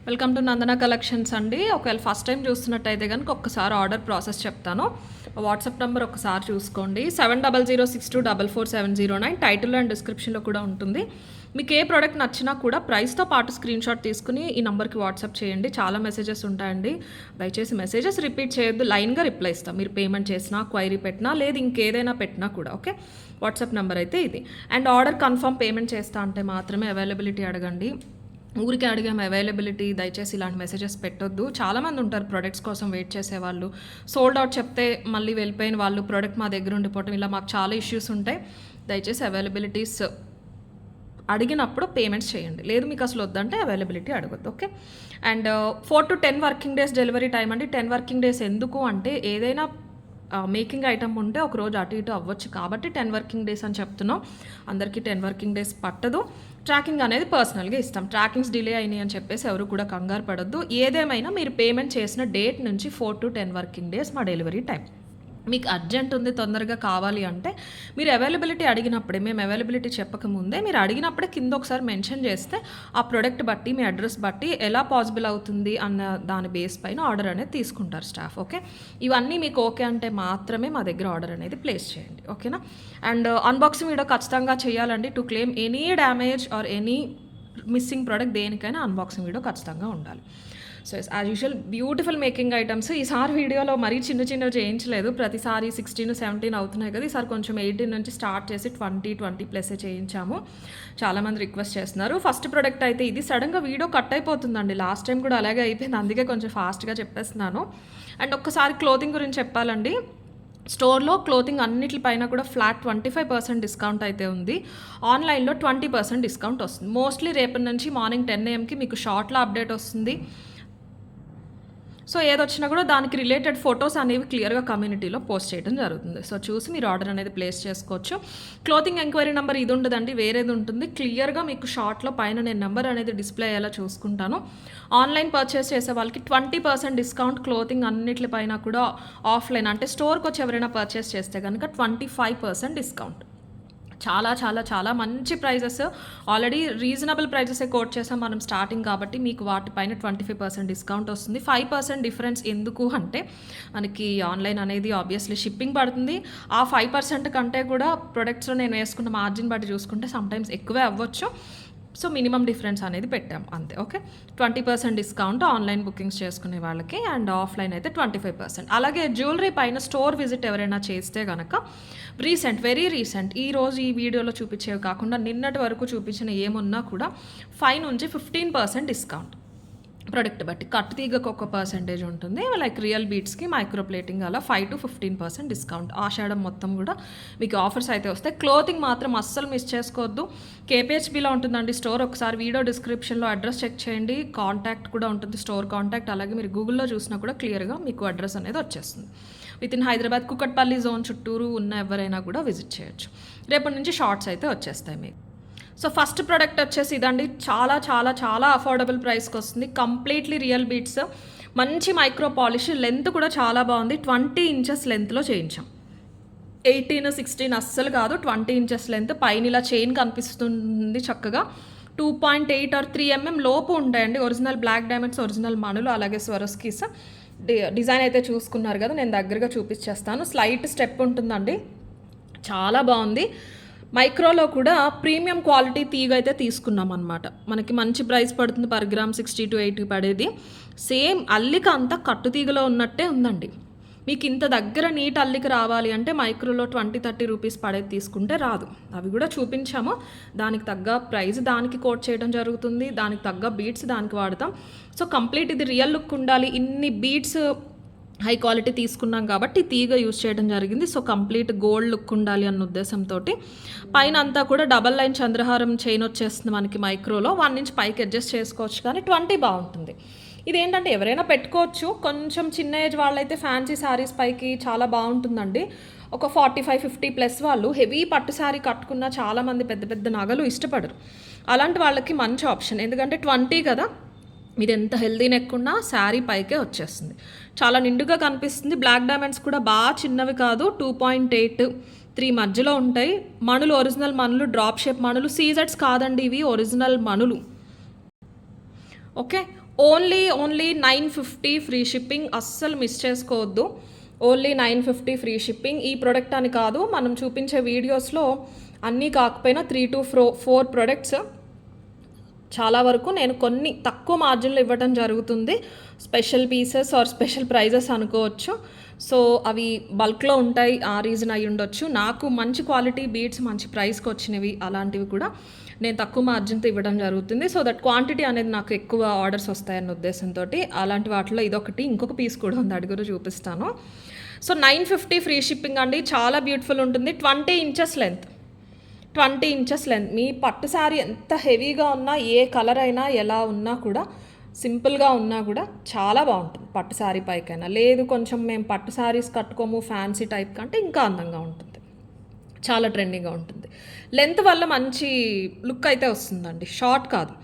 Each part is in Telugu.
వెల్కమ్ టు నందన కలెక్షన్స్ అండి. ఒకవేళ ఫస్ట్ టైం చూస్తున్నట్టయితే కనుక ఒక్కసారి ఆర్డర్ ప్రాసెస్ చెప్తాను. వాట్సాప్ నెంబర్ ఒకసారి చూసుకోండి, 7006244709. టైటిల్ అండ్ డిస్క్రిప్షన్లో కూడా ఉంటుంది. మీకు ఏ ప్రోడక్ట్ నచ్చినా కూడా ప్రైస్తో పాటు స్క్రీన్ షాట్ తీసుకుని ఈ నెంబర్కి వాట్సాప్ చేయండి. చాలా మెసేజెస్ ఉంటాయండి, దయచేసి మెసేజెస్ రిపీట్ చేయొద్దు, లైన్గా రిప్లై ఇస్తాం. మీరు పేమెంట్ చేసినా, క్వైరీ పెట్టినా, లేదు ఇంకేదైనా పెట్టినా కూడా. ఓకే, వాట్సాప్ నెంబర్ అయితే ఇది. అండ్ ఆర్డర్ కన్ఫర్మ్ పేమెంట్ చేస్తా అంటే మాత్రమే అవైలబిలిటీ అడగండి. ఊరికి అడిగాము అవైలబిలిటీ, దయచేసి ఇలాంటి మెసేజెస్ పెట్టొద్దు. చాలామంది ఉంటారు ప్రొడక్ట్స్ కోసం వెయిట్ చేసేవాళ్ళు, సోల్డ్ అవుట్ చెప్తే మళ్ళీ వెళ్ళిపోయిన వాళ్ళు, ప్రోడక్ట్ మా దగ్గర ఉండిపోవటం, ఇలా మాకు చాలా ఇష్యూస్ ఉంటాయి. దయచేసి అవైలబిలిటీస్ అడిగినప్పుడు పేమెంట్స్ చేయండి, లేదు మీకు అసలు వద్దంటే అవైలబిలిటీ అడగద్దు. Okay, and 4 to 10 working days delivery time అండి. 10 వర్కింగ్ డేస్ ఎందుకు అంటే ఏదైనా మేకింగ్ ఐటమ్ ఉంటే ఒక రోజు అటు ఇటు అవ్వచ్చు కాబట్టి 10 వర్కింగ్ డేస్ అని చెప్తున్నాం. అందరికీ 10 వర్కింగ్ డేస్ పట్టదు. ట్రాకింగ్ అనేది పర్సనల్గా ఇస్తాం. ట్రాకింగ్స్ డిలే అయినాయి అని చెప్పేసి ఎవరు కూడా కంగారు పడద్దు. ఏదేమైనా మీరు పేమెంట్ చేసిన డేట్ నుంచి 4 to 10 వర్కింగ్ డేస్ మా డెలివరీ టైం. మీకు అర్జెంట్ ఉంది, తొందరగా కావాలి అంటే మీరు అవైలబిలిటీ అడిగినప్పుడే, మేము అవైలబిలిటీ చెప్పకముందే మీరు అడిగినప్పుడే కింద ఒకసారి మెన్షన్ చేస్తే ఆ ప్రోడక్ట్ బట్టి, మీ అడ్రస్ బట్టి ఎలా పాసిబుల్ అవుతుంది అన్న దాని బేస్ పైన ఆర్డర్ అనేది తీసుకుంటారు స్టాఫ్. ఓకే, ఇవన్నీ మీకు ఓకే అంటే మాత్రమే మా దగ్గర ఆర్డర్ అనేది ప్లేస్ చేయండి. ఓకేనా, అండ్ అన్బాక్సింగ్ వీడియో ఖచ్చితంగా చేయాలండి. To claim any damage or any missing product దేనికైనా అన్బాక్సింగ్ వీడియో ఖచ్చితంగా ఉండాలి. So as usual beautiful making items. ఈసారి వీడియోలో మరీ చిన్నవి చేయించలేదు, ప్రతిసారి 16, 17 అవుతున్నాయి కదా. ఈసారి కొంచెం 18 నుంచి స్టార్ట్ చేసి 20+ చేయించాము. చాలామంది రిక్వెస్ట్ చేస్తున్నారు. ఫస్ట్ ప్రోడక్ట్ అయితే ఇది. సడన్గా వీడియో కట్ అయిపోతుందండి, లాస్ట్ టైం కూడా అలాగే అయిపోయింది, అందుకే కొంచెం ఫాస్ట్గా చెప్పేస్తున్నాను. అండ్ ఒక్కసారి క్లోతింగ్ గురించి చెప్పాలండి. స్టోర్లో క్లోతింగ్ అన్నిటిపైన కూడా ఫ్లాట్ 25% డిస్కౌంట్ అయితే ఉంది. ఆన్లైన్లో 20% డిస్కౌంట్ వస్తుంది. మోస్ట్లీ రేపటి నుంచి మార్నింగ్ 10 AM మీకు షార్ట్లో అప్డేట్ వస్తుంది. సో ఏదొచ్చినా కూడా దానికి రిలేటెడ్ ఫొటోస్ అనేవి క్లియర్గా కమ్యూనిటీలో పోస్ట్ చేయడం జరుగుతుంది. సో చూసి మీరు ఆర్డర్ అనేది ప్లేస్ చేసుకోవచ్చు. క్లోతింగ్ ఎంక్వైరీ నెంబర్ ఇది ఉండదండి, వేరేది ఉంటుంది. క్లియర్గా మీకు షార్ట్లో పైన నేను నెంబర్ అనేది డిస్ప్లే అయ్యేలా చూసుకుంటాను. ఆన్లైన్ పర్చేస్ చేసే వాళ్ళకి 20% డిస్కౌంట్. క్లోతింగ్ అన్నిటిపైన కూడా ఆఫ్లైన్ అంటే స్టోర్కి వచ్చి ఎవరైనా పర్చేస్ చేస్తే కనుక 25% డిస్కౌంట్. చాలా చాలా చాలా మంచి ప్రైజెస్. ఆల్రెడీ రీజనబుల్ ప్రైజెసే కోట్ చేసాం మనం స్టార్టింగ్ కాబట్టి మీకు వాటిపైన 25% డిస్కౌంట్ వస్తుంది. 5% డిఫరెన్స్ ఎందుకు అంటే మనకి ఆన్లైన్ అనేది ఆబ్వియస్లీ షిప్పింగ్ పడుతుంది. ఆ 5% కంటే కూడా ప్రొడక్ట్స్లో నేను వేసుకున్న మార్జిన్ బట్టి చూసుకుంటే సమ్టైమ్స్ ఎక్కువే అవ్వచ్చు. సో మినిమం డిఫరెన్స్ అనేది పెట్టాం అంతే. ఓకే, 20% డిస్కౌంట్ ఆన్లైన్ బుకింగ్స్ చేసుకునే వాళ్ళకి, అండ్ ఆఫ్లైన్ అయితే 25%. అలాగే జ్యువెలరీ పైన స్టోర్ విజిట్ ఎవరైనా చేస్తే కనుక వెరీ రీసెంట్ ఈరోజు ఈ వీడియోలో చూపించేవి కాకుండా నిన్నటి వరకు చూపించిన ఏమున్నా కూడా 5 నుంచి 15% డిస్కౌంట్ ప్రొడక్ట్ బట్టి. కట్ తీగకు 1% ఉంటుంది, లైక్ రియల్ బీట్స్కి మైక్రో ప్లేటింగ్ అలా 5 to 15% డిస్కౌంట్. ఆషాఢం మొత్తం కూడా మీకు ఆఫర్స్ అయితే వస్తాయి. క్లోతింగ్ మాత్రం అస్సలు మిస్ చేసుకోవద్దు. కేపీహెచ్బీలో ఉంటుందండి స్టోర్. ఒకసారి వీడియో డిస్క్రిప్షన్లో అడ్రస్ చెక్ చేయండి, కాంటాక్ట్ కూడా ఉంటుంది, స్టోర్ కాంటాక్ట్. అలాగే మీరు గూగుల్లో చూసినా కూడా క్లియర్గా మీకు అడ్రస్ అనేది వచ్చేస్తుంది. With in Hyderabad Kukatpally zone చుట్టూరు ఉన్న ఎవరైనా కూడా విజిట్ చేయొచ్చు. రేపటి నుంచి షార్ట్స్ అయితే వచ్చేస్తాయి మీకు. సో ఫస్ట్ ప్రోడక్ట్ వచ్చేసి ఇదండి. చాలా చాలా చాలా అఫోర్డబుల్ ప్రైస్కి వస్తుంది. కంప్లీట్లీ రియల్ బీట్స్, మంచి మైక్రో పాలిష్, లెంత్ కూడా చాలా బాగుంది. 20 inches లెంత్లో చేయించాం. 18, 16 అస్సలు కాదు, 20 inches లెంత్. పైన ఇలా చైన్ కనిపిస్తుంది చక్కగా. 2.8 or 3 mm లోపు ఉంటాయండి. ఒరిజినల్ బ్లాక్ డైమండ్స్, ఒరిజినల్ మణులు, అలాగే స్వరస్కీస్. డిజైన్ అయితే చూసుకున్నారు కదా, నేను దగ్గరగా చూపించేస్తాను. స్లైట్ స్టెప్ ఉంటుందండి, చాలా బాగుంది. మైక్రోలో కూడా ప్రీమియం క్వాలిటీ తీగ అయితే తీసుకున్నాం అనమాట. మనకి మంచి ప్రైస్ పడుతుంది, పర్ గ్రామ్ 60 to 80 పడేది. సేమ్ అల్లిక అంతా కట్టు తీగలో ఉన్నట్టే ఉందండి. మీకు ఇంత దగ్గర నీట్ అల్లిక రావాలి అంటే మైక్రోలో 20-30 రూపీస్ పడేది తీసుకుంటే రాదు. అవి కూడా చూపించాము, దానికి తగ్గ ప్రైస్ దానికి కోట్ చేయడం జరుగుతుంది, దానికి తగ్గ బీట్స్ దానికి వాడతాం. సో కంప్లీట్ ఇది రియల్ లుక్ ఉండాలి. ఇన్ని బీట్స్ హై క్వాలిటీ తీసుకున్నాం కాబట్టి తీగ యూజ్ చేయడం జరిగింది. సో కంప్లీట్ గోల్డ్ లుక్ ఉండాలి అన్న ఉద్దేశంతో పైన అంతా కూడా డబల్ లైన్ చంద్రహారం చైన్ వచ్చేస్తుంది మనకి మైక్రోలో. 1 inch పైకి అడ్జస్ట్ చేసుకోవచ్చు, కానీ 20 బాగుంటుంది. ఇదేంటంటే ఎవరైనా పెట్టుకోవచ్చు. కొంచెం చిన్న ఏజ్ వాళ్ళైతే ఫ్యాన్సీ శారీస్ పైకి చాలా బాగుంటుందండి. ఒక 45-50+ వాళ్ళు హెవీ పట్టు శారీ కట్టుకున్న చాలామంది పెద్ద పెద్ద నగలు ఇష్టపడరు. అలాంటి వాళ్ళకి మంచి ఆప్షన్, ఎందుకంటే 20 కదా, మీరు ఎంత హెల్దీ నెక్ ఉన్నా శారీ పైకే వచ్చేస్తుంది, చాలా నిండుగా కనిపిస్తుంది. బ్లాక్ డైమండ్స్ కూడా బాగా చిన్నవి కాదు, 2.8, 3 మధ్యలో ఉంటాయి. మణులు ఒరిజినల్ మణులు, డ్రాప్ షేప్ మణులు, సీజెట్స్ కాదండి ఇవి, ఒరిజినల్ మణులు. ఓకే, ఓన్లీ 950 ఫ్రీ షిప్పింగ్, అస్సలు మిస్ చేసుకోవద్దు. Only 950 free shipping. ఈ ప్రోడక్ట్ అని కాదు, మనం చూపించే వీడియోస్లో అన్నీ కాకపోయినా 3 to 4 ప్రొడక్ట్స్ చాలా వరకు నేను కొన్ని తక్కువ మార్జిన్లో ఇవ్వడం జరుగుతుంది. Special pieces or special prizes అనుకోవచ్చు. సో అవి బల్క్లో ఉంటాయి, ఆ రీజన్ అయి ఉండొచ్చు. నాకు మంచి క్వాలిటీ బీడ్స్ మంచి ప్రైస్కి వచ్చినవి అలాంటివి కూడా నేను తక్కువ మార్జిన్తో ఇవ్వడం జరుగుతుంది. సో దట్ క్వాంటిటీ అనేది నాకు ఎక్కువ ఆర్డర్స్ వస్తాయన్న ఉద్దేశంతో అలాంటి వాటిలో ఇదొకటి. ఇంకొక పీస్ కూడా ఉంది, అడుగురు చూపిస్తాను. సో 950 ఫ్రీ షిప్పింగ్ అండి. చాలా బ్యూటిఫుల్ ఉంటుంది. 20 ఇంచెస్ లెంత్, 20 ఇంచెస్ లెంత్. మీ పట్టు శారీ ఎంత హెవీగా ఉన్నా, ఏ కలర్ అయినా ఎలా ఉన్నా కూడా, సింపుల్గా ఉన్నా కూడా చాలా బాగుంటుంది పట్టు శారీ పైకైనా. లేదు కొంచెం మేము పట్టు శారీస్ కట్టుకోము ఫ్యాన్సీ టైప్ కంటే ఇంకా అందంగా ఉంటుంది, చాలా ట్రెండింగ్గా ఉంటుంది. లెంత్ వల్ల మంచి లుక్ అయితే వస్తుందండి, షార్ట్ కాదు.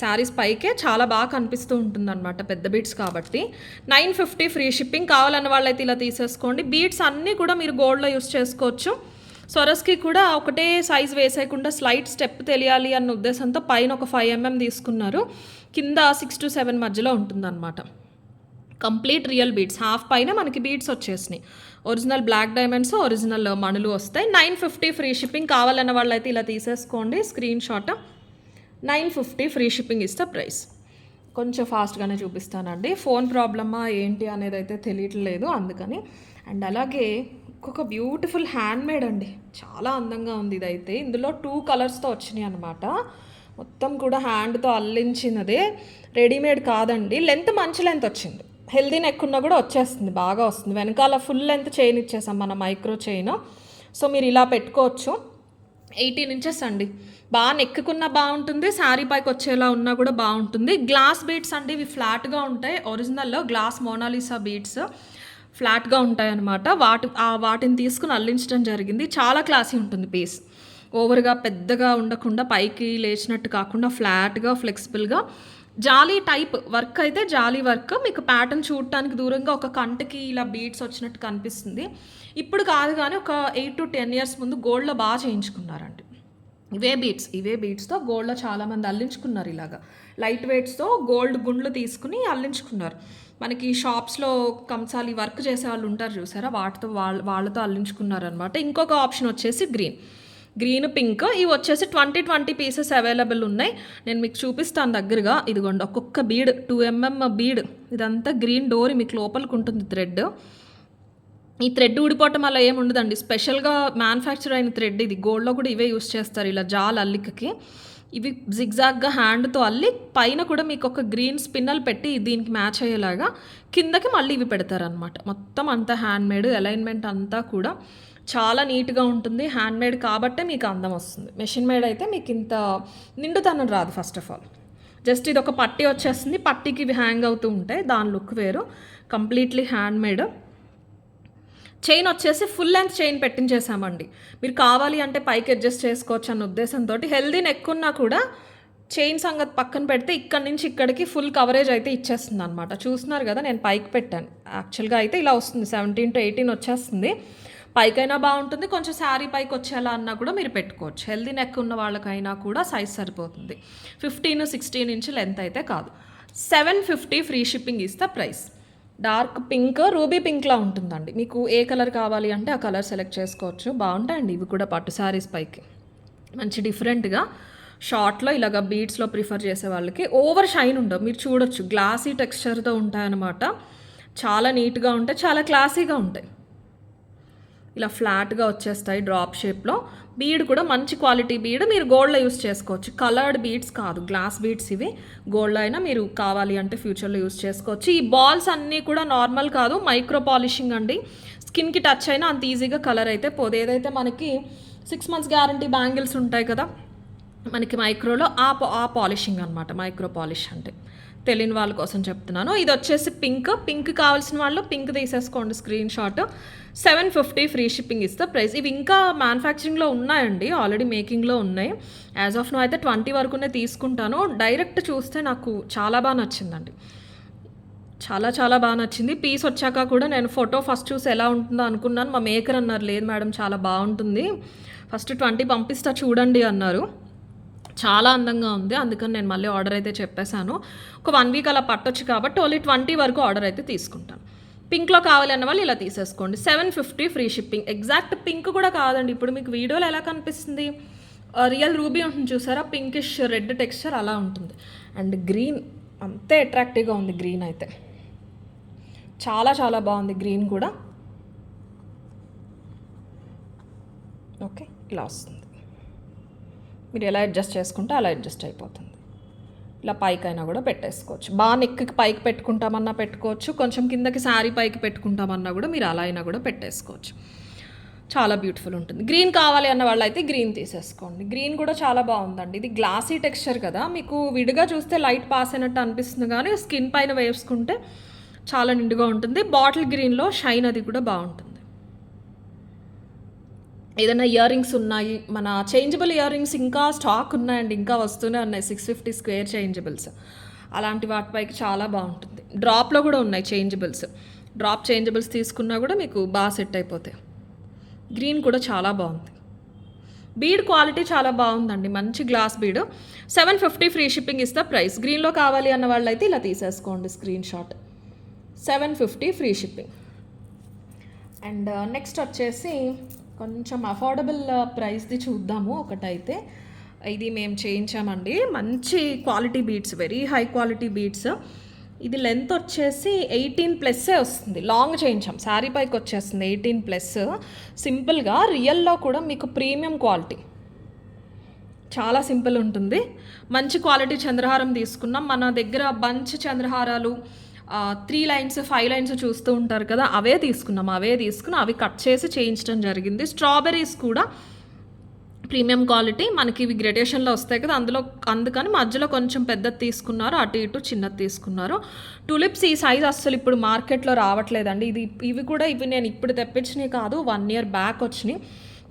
శారీస్ పైకే చాలా బాగా కనిపిస్తూ ఉంటుంది అనమాట, పెద్ద బీడ్స్ కాబట్టి. 950 ఫ్రీ షిప్పింగ్. కావాలన్న వాళ్ళైతే ఇలా తీసేసుకోండి. బీడ్స్ అన్నీ కూడా మీరు గోల్డ్లో యూస్ చేసుకోవచ్చు. సొరస్కి కూడా ఒకటే సైజ్ వేసేయకుండా స్లైట్ స్టెప్ తెలియాలి అన్న ఉద్దేశంతో పైన ఒక 5 mm తీసుకున్నారు, కింద 6 to 7 మధ్యలో ఉంటుందన్నమాట. కంప్లీట్ రియల్ బీడ్స్, హాఫ్ పైన మనకి బీడ్స్ వచ్చేసినాయి. ఒరిజినల్ బ్లాక్ డైమండ్స్, ఒరిజినల్ మణులు వస్తాయి. 950 ఫ్రీ షిప్పింగ్. కావాలన్న వాళ్ళైతే ఇలా తీసేసుకోండి, స్క్రీన్ షాట్. 950 ఫ్రీ షిప్పింగ్ ఇస్తే ప్రైస్. కొంచెం ఫాస్ట్గానే చూపిస్తానండి, ఫోన్ ప్రాబ్లమా ఏంటి అనేది అయితే తెలియట్లేదు అందుకని. అండ్ అలాగే ఒక బ్యూటిఫుల్ హ్యాండ్మేడ్ అండి, చాలా అందంగా ఉంది ఇదైతే. ఇందులో 2 కలర్స్తో వచ్చినాయి అనమాట. మొత్తం కూడా హ్యాండ్తో అల్లించినదే, రెడీమేడ్ కాదండి. లెంత్ మంచి లెంత్ వచ్చింది, హెల్దీ నెక్ ఉన్నా కూడా వచ్చేస్తుంది, బాగా వస్తుంది. వెనకాల ఫుల్ లెంత్ చైన్ ఇచ్చేసాం మన మైక్రో చైన్. సో మీరు ఇలా పెట్టుకోవచ్చు. 18 ఇంచెస్ అండి. బాగా నెక్కుకున్నా బాగుంటుంది, శారీ పైకి వచ్చేలా ఉన్నా కూడా బాగుంటుంది. గ్లాస్ బీడ్స్ అండి, ఇవి ఫ్లాట్గా ఉంటాయి. ఒరిజినల్లో గ్లాస్ మోనాలిసా బీడ్స్ ఫ్లాట్గా ఉంటాయన్నమాట. వాటిని తీసుకుని అల్లించడం జరిగింది. చాలా క్లాసీ ఉంటుంది పీస్. ఓవర్గా పెద్దగా ఉండకుండా, పైకి లేచినట్టు కాకుండా ఫ్లాట్గా ఫ్లెక్సిబుల్గా జాలీ టైప్ వర్క్ అయితే జాలీ వర్క్. మీకు ప్యాటర్న్ చూడటానికి దూరంగా ఒక కంటికి ఇలా బీడ్స్ వచ్చినట్టు కనిపిస్తుంది. ఇప్పుడు కాదు కానీ ఒక 8 to 10 years ముందు గోల్డ్లో బాగా చేయించుకున్నారండి. ఇవే బీడ్స్తో గోల్డ్లో చాలామంది అల్లించుకున్నారు. ఇలాగా లైట్ వెయిట్స్తో గోల్డ్ గుండ్లు తీసుకుని అల్లించుకున్నారు. మనకి షాప్స్లో కంసాలి వర్క్ చేసే వాళ్ళు ఉంటారు చూసారా, వాళ్ళతో అల్లించుకున్నారనమాట. ఇంకొక ఆప్షన్ వచ్చేసి గ్రీన్ పింక్. ఇవి వచ్చేసి 20 పీసెస్ అవైలబుల్ ఉన్నాయి. నేను మీకు చూపిస్తాను దగ్గరగా. ఇదిగోండి, ఒక్కొక్క బీడ్ 2 mm బీడ్. ఇదంతా గ్రీన్ డోరీ మీకు లోపలికి ఉంటుంది థ్రెడ్. ఈ థ్రెడ్ ఊడిపోవటం అలా ఏమి ఉండదండి, స్పెషల్గా మ్యానుఫ్యాక్చర్ అయిన థ్రెడ్ ఇది. గోల్డ్లో కూడా ఇవే యూస్ చేస్తారు ఇలా జాల్ అల్లికకి. ఇవి జిగ్జాగ్గా హ్యాండ్తో అల్లి పైన కూడా మీకు ఒక గ్రీన్ స్పిన్నల్ పెట్టి దీనికి మ్యాచ్ అయ్యేలాగా కిందకి మళ్ళీ ఇవి పెడతారనమాట. మొత్తం అంతా హ్యాండ్మేడ్, అలైన్మెంట్ అంతా కూడా చాలా నీట్గా ఉంటుంది. హ్యాండ్మేడ్ కాబట్టే మీకు అందం వస్తుంది. మెషిన్ మేడ్ అయితే మీకు ఇంత నిండుతనం రాదు. ఫస్ట్ ఆఫ్ ఆల్ జస్ట్ ఇది ఒక పట్టీ వచ్చేస్తుంది, పట్టీకి ఇవి హ్యాంగ్ అవుతూ ఉంటాయి, దాని లుక్ వేరు. Completely handmade. చైన్ వచ్చేసి ఫుల్ లెంత్ చైన్ పెట్టించేసామండి. మీరు కావాలి అంటే పైకి అడ్జస్ట్ చేసుకోవచ్చు అన్న ఉద్దేశంతో. హెల్దీ నెక్ ఉన్నా కూడా చైన్ సంగతి పక్కన పెడితే ఇక్కడి నుంచి ఇక్కడికి ఫుల్ కవరేజ్ అయితే ఇచ్చేస్తుంది అనమాట. చూస్తున్నారు కదా, నేను పైకి పెట్టాను. యాక్చువల్గా అయితే ఇలా వస్తుంది, 17 to 18 వచ్చేస్తుంది. పైకైనా బాగుంటుంది, కొంచెం శారీ పైకి వచ్చేలా అన్నా కూడా మీరు పెట్టుకోవచ్చు. హెల్దీ నెక్ ఉన్న వాళ్ళకైనా కూడా సైజ్ సరిపోతుంది. 15-16 ఇంచ్ లెంత్ అయితే కాదు. 750 ఫ్రీ షిప్పింగ్ ఇస్తే ప్రైస్. డార్క్ పింక్, రూబీ పింక్లా ఉంటుందండి. మీకు ఏ కలర్ కావాలి అంటే ఆ కలర్ సెలెక్ట్ చేసుకోవచ్చు. బాగుంటాయండి ఇవి కూడా పట్టు శారీస్ పైకి. మంచి డిఫరెంట్గా షార్ట్లో ఇలాగ బీడ్స్లో ప్రిఫర్ చేసే వాళ్ళకి ఓవర్ షైన్ ఉండవు. మీరు చూడొచ్చు, గ్లాసీ టెక్స్చర్తో ఉంటాయన్నమాట. చాలా నీట్గా ఉంటాయి, చాలా క్లాసీగా ఉంటాయి. ఇలా ఫ్లాట్గా వచ్చేస్తాయి డ్రాప్ షేప్లో. బీడ్ కూడా మంచి క్వాలిటీ బీడ్, మీరు గోల్డ్లో యూస్ చేసుకోవచ్చు. కలర్డ్ బీడ్స్ కాదు, గ్లాస్ బీడ్స్ ఇవి. గోల్డ్ అయినా మీరు కావాలి అంటే ఫ్యూచర్లో యూస్ చేసుకోవచ్చు. ఈ బాల్స్ అన్నీ కూడా నార్మల్ కాదు, మైక్రో పాలిషింగ్ అండి. స్కిన్కి టచ్ అయినా అంత ఈజీగా కలర్ అయితే పోదు. ఏదైతే మనకి 6 months గ్యారంటీ బ్యాంగిల్స్ ఉంటాయి కదా మనకి మైక్రోలో, ఆ పాలిషింగ్ అనమాట మైక్రో పాలిష్ అంటే. తెలియని వాళ్ళ కోసం చెప్తున్నాను. ఇది వచ్చేసి పింక్ కావాల్సిన వాళ్ళు పింక్ తీసేసుకోండి స్క్రీన్ షాట్. 750 ఫ్రీ షిప్పింగ్ ఇస్తే ప్రైస్. ఇవి ఇంకా మ్యానుఫ్యాక్చరింగ్లో ఉన్నాయండి, ఆల్రెడీ మేకింగ్లో ఉన్నాయి. యాజ్ ఆఫ్ నో అయితే 20 వరకునే తీసుకుంటాను. డైరెక్ట్ చూస్తే నాకు చాలా బాగా నచ్చిందండి, చాలా బాగా నచ్చింది. పీస్ వచ్చాక కూడా నేను ఫోటో ఫస్ట్ చూసి ఎలా ఉంటుందో అనుకున్నాను. మా మేకర్ అన్నారు, లేదు మేడం చాలా బాగుంటుంది, ఫస్ట్ 20 పంపిస్తా చూడండి అన్నారు. చాలా అందంగా ఉంది. అందుకని నేను మళ్ళీ ఆర్డర్ అయితే చెప్పేసాను. ఒక 1 వీక్ అలా పట్టొచ్చు కాబట్టి ఓన్లీ 20 వరకు ఆర్డర్ అయితే తీసుకుంటాను. పింక్‌లో కావాలి అన్న వాళ్ళు ఇలా తీసేసుకోండి. 750 ఫ్రీ షిప్పింగ్. ఎగ్జాక్ట్ పింక్ కూడా కాదండి. ఇప్పుడు మీకు వీడియోలో ఎలా కనిపిస్తుంది? రియల్ రూబీ ఉంటుంది చూసారా? పింకిష్ రెడ్ టెక్స్చర్ అలా ఉంటుంది. అండ్ గ్రీన్ అంతే అట్రాక్టివ్‌గా ఉంది గ్రీన్ అయితే. చాలా చాలా బాగుంది గ్రీన్ కూడా. ఓకే. ఇలా వస్తుంది. మీరు ఎలా అడ్జస్ట్ చేసుకుంటే అలా అడ్జస్ట్ అయిపోతుంది. ఇలా పైకైనా కూడా పెట్టేసుకోవచ్చు. బాగా నెక్కి పైకి పెట్టుకుంటామన్నా పెట్టుకోవచ్చు. కొంచెం కిందకి శారీ పైకి పెట్టుకుంటామన్నా కూడా మీరు అలా అయినా కూడా పెట్టేసుకోవచ్చు. చాలా బ్యూటిఫుల్ ఉంటుంది. గ్రీన్ కావాలి అన్న వాళ్ళైతే గ్రీన్ తీసేసుకోండి. గ్రీన్ కూడా చాలా బాగుందండి. ఇది గ్లాసీ టెక్స్చర్ కదా, మీకు విడిగా చూస్తే లైట్ పాస్ అయినట్టు అనిపిస్తుంది కానీ స్కిన్ పైన వేసుకుంటే చాలా నిండుగా ఉంటుంది. బాటిల్ గ్రీన్లో షైన్ అది కూడా బాగుంటుంది. ఏదైనా ఇయర్ రింగ్స్ ఉన్నాయి, మన చేంజబుల్ ఇయర్ రింగ్స్ ఇంకా స్టాక్ ఉన్నాయండి, ఇంకా వస్తూనే ఉన్నాయి. 650 స్క్వేర్ చేంజబుల్స్, అలాంటి వాటిపైకి చాలా బాగుంటుంది. డ్రాప్లో కూడా ఉన్నాయి చేంజబుల్స్. డ్రాప్ చేంజబుల్స్ తీసుకున్నా కూడా మీకు బాగా సెట్ అయిపోతాయి. గ్రీన్ కూడా చాలా బాగుంది. బీడ్ క్వాలిటీ చాలా బాగుందండి, మంచి గ్లాస్ బీడ్. 750 ఫ్రీ షిప్పింగ్ ఇస్తే ప్రైస్. గ్రీన్లో కావాలి అన్న వాళ్ళైతే ఇలా తీసేసుకోండి screen shot. 750 free shipping. And next వచ్చేసి కొంచెం అఫోర్డబుల్ ప్రైస్ది చూద్దాము. ఒకటైతే ఇది మేము చేయించామండి, మంచి quality beads, very high quality beads. ఇది లెంత్ వచ్చేసి 18+ వస్తుంది. లాంగ్ చేయించాం, శారీ పైకి వచ్చేస్తుంది 18+. సింపుల్గా రియల్లో కూడా మీకు ప్రీమియం క్వాలిటీ, చాలా సింపుల్ ఉంటుంది. మంచి క్వాలిటీ చంద్రహారం తీసుకున్నాం. మన దగ్గర బంచ్ చంద్రహారాలు 3 లైన్స్ 5 లైన్స్ చూస్తూ ఉంటారు కదా, అవే తీసుకున్నాం. అవి కట్ చేసి చేయించడం జరిగింది. స్ట్రాబెర్రీస్ కూడా ప్రీమియం క్వాలిటీ, మనకి ఇవి గ్రేడేషన్లో వస్తాయి కదా, అందుకని మధ్యలో కొంచెం పెద్దది తీసుకున్నారు, అటు ఇటు చిన్నది తీసుకున్నారు. టులిప్స్ ఈ సైజ్ అస్సలు ఇప్పుడు మార్కెట్లో రావట్లేదండి. ఇవి నేను ఇప్పుడు తెప్పించినవి కాదు, 1 year బ్యాక్ వచ్చినాయి.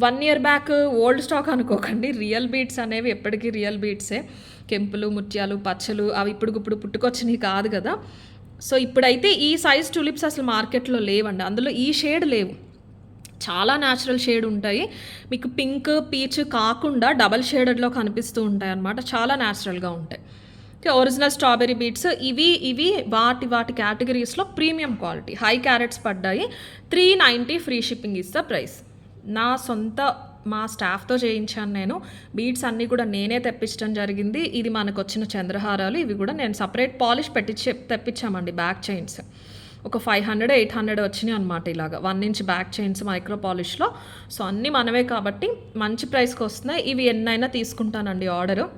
1 year బ్యాక్ ఓల్డ్ స్టాక్ అనుకోకండి. రియల్ బీడ్స్ అనేవి ఎప్పటికీ రియల్ బీడ్సే. కెంపులు, ముత్యాలు, పచ్చలు అవి ఇప్పుడు పుట్టుకొచ్చినవి కాదు కదా. సో ఇప్పుడైతే ఈ సైజ్ టులిప్స్ అసలు మార్కెట్లో లేవండి. అందులో ఈ షేడ్ లేవు, చాలా న్యాచురల్ షేడ్ ఉంటాయి. మీకు పింక్ పీచ్ కాకుండా డబల్ షేడెడ్లో కనిపిస్తూ ఉంటాయి అన్నమాట. చాలా న్యాచురల్గా ఉంటాయి. ఒరిజినల్ స్ట్రాబెరీ బీడ్స్ ఇవి వాటి కేటగిరీస్లో ప్రీమియం క్వాలిటీ, హై క్యారెట్స్ పడ్డాయి. 390 ఫ్రీ షిప్పింగ్ ఇస్తా ప్రైస్. మా స్టాఫ్తో చేయించాను నేను. బీడ్స్ అన్నీ కూడా నేనే తెప్పించడం జరిగింది. ఇది మనకు వచ్చిన చంద్రహారాలు, ఇవి కూడా నేను సపరేట్ పాలిష్ తెప్పించామండి. బ్యాక్ చైన్స్ ఒక 500-800 వచ్చినాయి అనమాట. ఇలాగా 1 inch బ్యాక్ చైన్స్ మైక్రో పాలిష్లో. సో అన్నీ మనవే కాబట్టి మంచి ప్రైస్కి వస్తున్నాయి. ఇవి ఎన్నైనా తీసుకుంటానండి ఆర్డరు.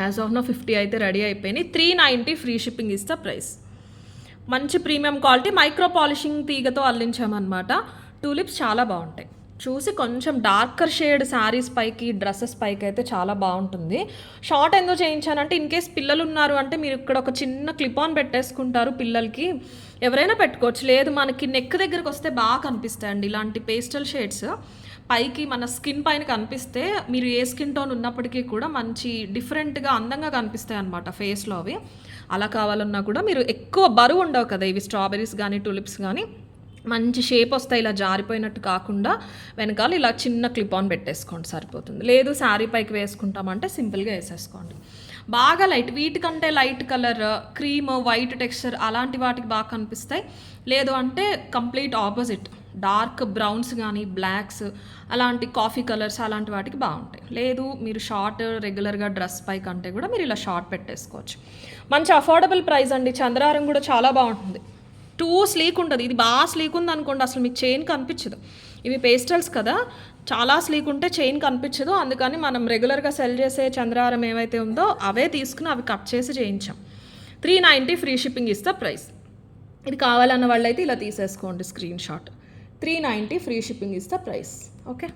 యాజ్ ఆఫ్ నో 50 అయితే రెడీ అయిపోయినాయి. 390 ఫ్రీ షిప్పింగ్ ఇస్తా ప్రైస్. మంచి ప్రీమియం క్వాలిటీ మైక్రో పాలిషింగ్ తీగతో అల్లించామన్నమాట. టూలిప్స్ చాలా బాగుంటాయి. చూసి కొంచెం డార్కర్ షేడ్ శారీస్ పైకి, డ్రెస్సెస్ పైకి అయితే చాలా బాగుంటుంది. షార్ట్ ఎందుకు చేయించానంటే ఇన్ కేస్ పిల్లలు ఉన్నారు అంటే మీరు ఇక్కడ ఒక చిన్న క్లిప్ ఆన్ పెట్టేసుకుంటారు పిల్లలకి, ఎవరైనా పెట్టుకోవచ్చు. లేదు మనకి నెక్ దగ్గరకు వస్తే బాగా కనిపిస్తాయండి ఇలాంటి పేస్టల్ షేడ్స్. పైకి మన స్కిన్ పైన కనిపిస్తే మీరు ఏ స్కిన్ టోన్ ఉన్నప్పటికీ కూడా మంచి డిఫరెంట్గా అందంగా కనిపిస్తాయి అన్నమాట ఫేస్లో. అవి అలా కావాలన్నా కూడా మీరు ఎక్కువ బరువు ఉండవు కదా ఇవి స్ట్రాబెరీస్ కానీ టూలిప్స్ కానీ, మంచి షేప్ వస్తాయి. ఇలా జారిపోయినట్టు కాకుండా వెనకాల ఇలా చిన్న క్లిప్ ఆన్ పెట్టేసుకోండి సరిపోతుంది. లేదు శారీ పైకి వేసుకుంటామంటే సింపుల్గా వేసేసుకోండి. బాగా లైట్, వీటికంటే light colour, cream, white texture అలాంటి వాటికి బాగా కనిపిస్తాయి. లేదు అంటే కంప్లీట్ ఆపోజిట్ డార్క్ బ్రౌన్స్ కానీ బ్లాక్స్ అలాంటి కాఫీ కలర్స్ అలాంటి వాటికి బాగుంటాయి. లేదు మీరు షార్ట్ రెగ్యులర్గా డ్రెస్ పైకి అంటే కూడా మీరు ఇలా షార్ట్ పెట్టేసుకోవచ్చు. మంచి అఫోర్డబుల్ ప్రైస్ అండి. చంద్రహారం కూడా చాలా బాగుంటుంది. టూ స్లీక్ ఉంటుంది. ఇది బాగా స్లీక్ ఉంది అనుకోండి అసలు మీకు చైన్ కనిపించదు. ఇవి పేస్టల్స్ కదా, చాలా స్లీక్ ఉంటే చైన్ కనిపించదు. అందుకని మనం రెగ్యులర్గా సెల్ చేసే చంద్రహారం ఏవైతే ఉందో అవే తీసుకుని అవి కట్ చేసి చేయించాం. 390 ఫ్రీ షిప్పింగ్ ఇస్తా ప్రైస్. ఇది కావాలన్న వాళ్ళైతే ఇలా తీసేసుకోండి స్క్రీన్ షాట్. 390 ఫ్రీ షిప్పింగ్ ఇస్తా ప్రైస్. ఓకే,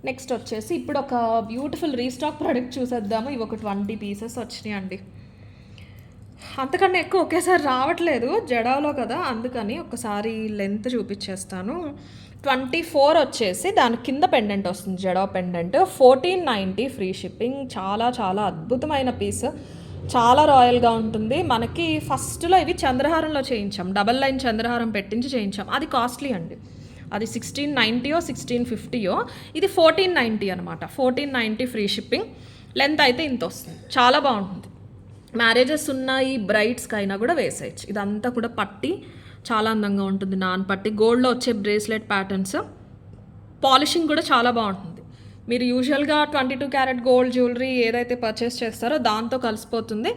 నెక్స్ట్ వచ్చేసి ఇప్పుడు ఒక బ్యూటిఫుల్ రీస్టాక్ ప్రోడక్ట్ చూసేద్దాము. ఇవి ఒక 20 పీసెస్ వచ్చినాయి అండి. అంతకన్నా ఎక్కువ ఒకేసారి రావట్లేదు జడాలో కదా, అందుకని ఒకసారి లెంత్ చూపించేస్తాను. 24 వచ్చేసి దాని కింద పెండెంట్ వస్తుంది, జడా పెండెంట్. 1490 free shipping. చాలా చాలా అద్భుతమైన పీస్, చాలా రాయల్గా ఉంటుంది. మనకి ఫస్ట్లో ఇవి చంద్రహారంలో చేయించాం, డబల్ లైన్ చంద్రహారం పెట్టించి చేయించాం. అది కాస్ట్లీ అండి, అది 1690 1650. ఇది 1490 అనమాట. 1490 ఫ్రీ షిప్పింగ్. లెంత్ అయితే ఇంత వస్తుంది, చాలా బాగుంటుంది. మ్యారేజెస్ ఉన్నాయి బ్రైడ్స్కి అయినా కూడా వేసేయచ్చు. ఇదంతా కూడా పట్టి చాలా అందంగా ఉంటుంది, నాన్ పట్టి గోల్డ్లో వచ్చే బ్రేస్లెట్ ప్యాటర్న్స్. పాలిషింగ్ కూడా చాలా బాగుంటుంది. మీరు యూజువల్గా 22 క్యారెట్ గోల్డ్ జ్యువెలరీ ఏదైతే పర్చేస్ చేస్తారో దాంతో కలిసిపోతుంది.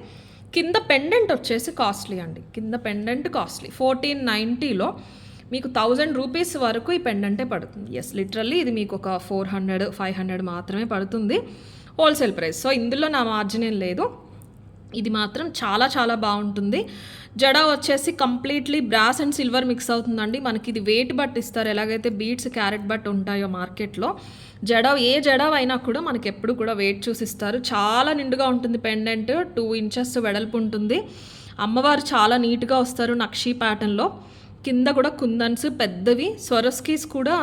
కింద పెండెంట్ వచ్చేసి కాస్ట్లీ అండి, కింద పెండెంట్ కాస్ట్లీ. 1490లో మీకు 1000 రూపీస్ వరకు ఈ పెండెంటే పడుతుంది. ఎస్, లిటరల్లీ ఇది మీకు ఒక 400 500 మాత్రమే పడుతుంది హోల్సేల్ ప్రైస్. సో ఇందులో నా మార్జిన్ ఏం లేదు. ఇది మాత్రం చాలా చాలా బాగుంటుంది. జడ వచ్చేసి completely brass and silver mix అవుతుందండి. మనకి ఇది వెయిట్ బట్ ఇస్తారు, ఎలాగైతే బీడ్స్ క్యారెట్ బట్ ఉంటాయో మార్కెట్లో. ఏ జడ అయినా కూడా మనకి ఎప్పుడు కూడా వెయిట్ చూసిస్తారు. చాలా నిండుగా ఉంటుంది పెండెంట్, 2 ఇంచెస్ వెడల్పు ఉంటుంది. అమ్మవారు చాలా నీట్గా వస్తారు నక్షీ ప్యాటర్న్లో. కింద కూడా కుందన్స్ పెద్దవి, స్వరస్కీస్ కూడా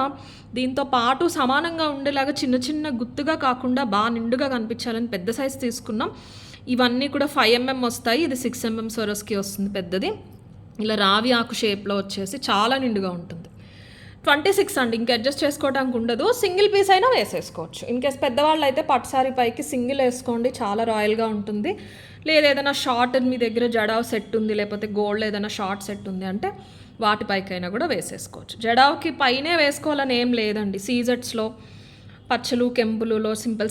దీంతో పాటు సమానంగా ఉండేలాగా చిన్న చిన్న గుత్తుగా కాకుండా బాగా నిండుగా కనిపించాలని పెద్ద సైజ్ తీసుకున్నాం. ఇవన్నీ కూడా 5mm వస్తాయి, ఇది 6mm స్వరస్కి వస్తుంది పెద్దది. ఇలా రావి ఆకు షేప్లో వచ్చేసి చాలా నిండుగా ఉంటుంది. 26 అండి, ఇంక అడ్జస్ట్ చేసుకోవడానికి ఉండదు. సింగిల్ పీస్ అయినా వేసేసుకోవచ్చు. ఇన్కేస్ పెద్దవాళ్ళు అయితే పట్టు సారీ పైకి సింగిల్ వేసుకోండి, చాలా రాయల్గా ఉంటుంది. లేదా ఏదైనా షార్ట్ మీ దగ్గర జడావ్ సెట్ ఉంది, లేకపోతే గోల్డ్ ఏదైనా షార్ట్ సెట్ ఉంది అంటే వాటిపైకైనా కూడా వేసేసుకోవచ్చు. జడావ్కి పైనే వేసుకోవాలని ఏం లేదండి. సీజెట్స్లో పచ్చలు కెంపులులో సింపుల్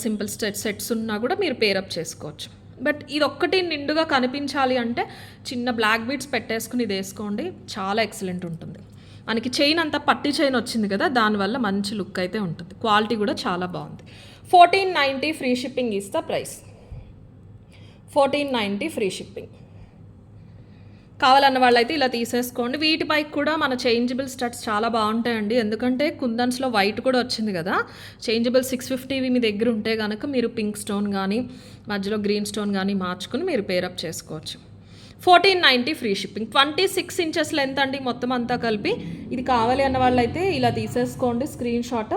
సెట్స్ ఉన్నా కూడా మీరు పేరప్ చేసుకోవచ్చు. బట్ ఇది ఒక్కటి నిండుగా కనిపించాలి అంటే చిన్న బ్లాక్ బీడ్స్ పెట్టేసుకుని ఇది వేసుకోండి, చాలా ఎక్సలెంట్ ఉంటుంది. మనకి చైన్ అంతా పట్టి చైన్ వచ్చింది కదా, దానివల్ల మంచి లుక్ అయితే ఉంటుంది. క్వాలిటీ కూడా చాలా బాగుంది. 1490 free shipping is the price. 1490 free shipping. కావాలన్న వాళ్ళైతే ఇలా తీసేసుకోండి. వీటిపైకి కూడా మన చేంజబుల్ స్టడ్స్ చాలా బాగుంటాయండి, ఎందుకంటే కుందన్స్లో వైట్ కూడా వచ్చింది కదా. చేంజబుల్ 650 మీ దగ్గర ఉంటే కనుక మీరు పింక్ స్టోన్ కానీ మధ్యలో గ్రీన్ స్టోన్ కానీ మార్చుకుని మీరు పేరప్ చేసుకోవచ్చు. 1490 ఫ్రీ షిప్పింగ్. 26 ఇంచెస్ లెంత్ అండి మొత్తం అంతా కలిపి. ఇది కావాలి అన్న వాళ్ళైతే ఇలా తీసేసుకోండి screen shot.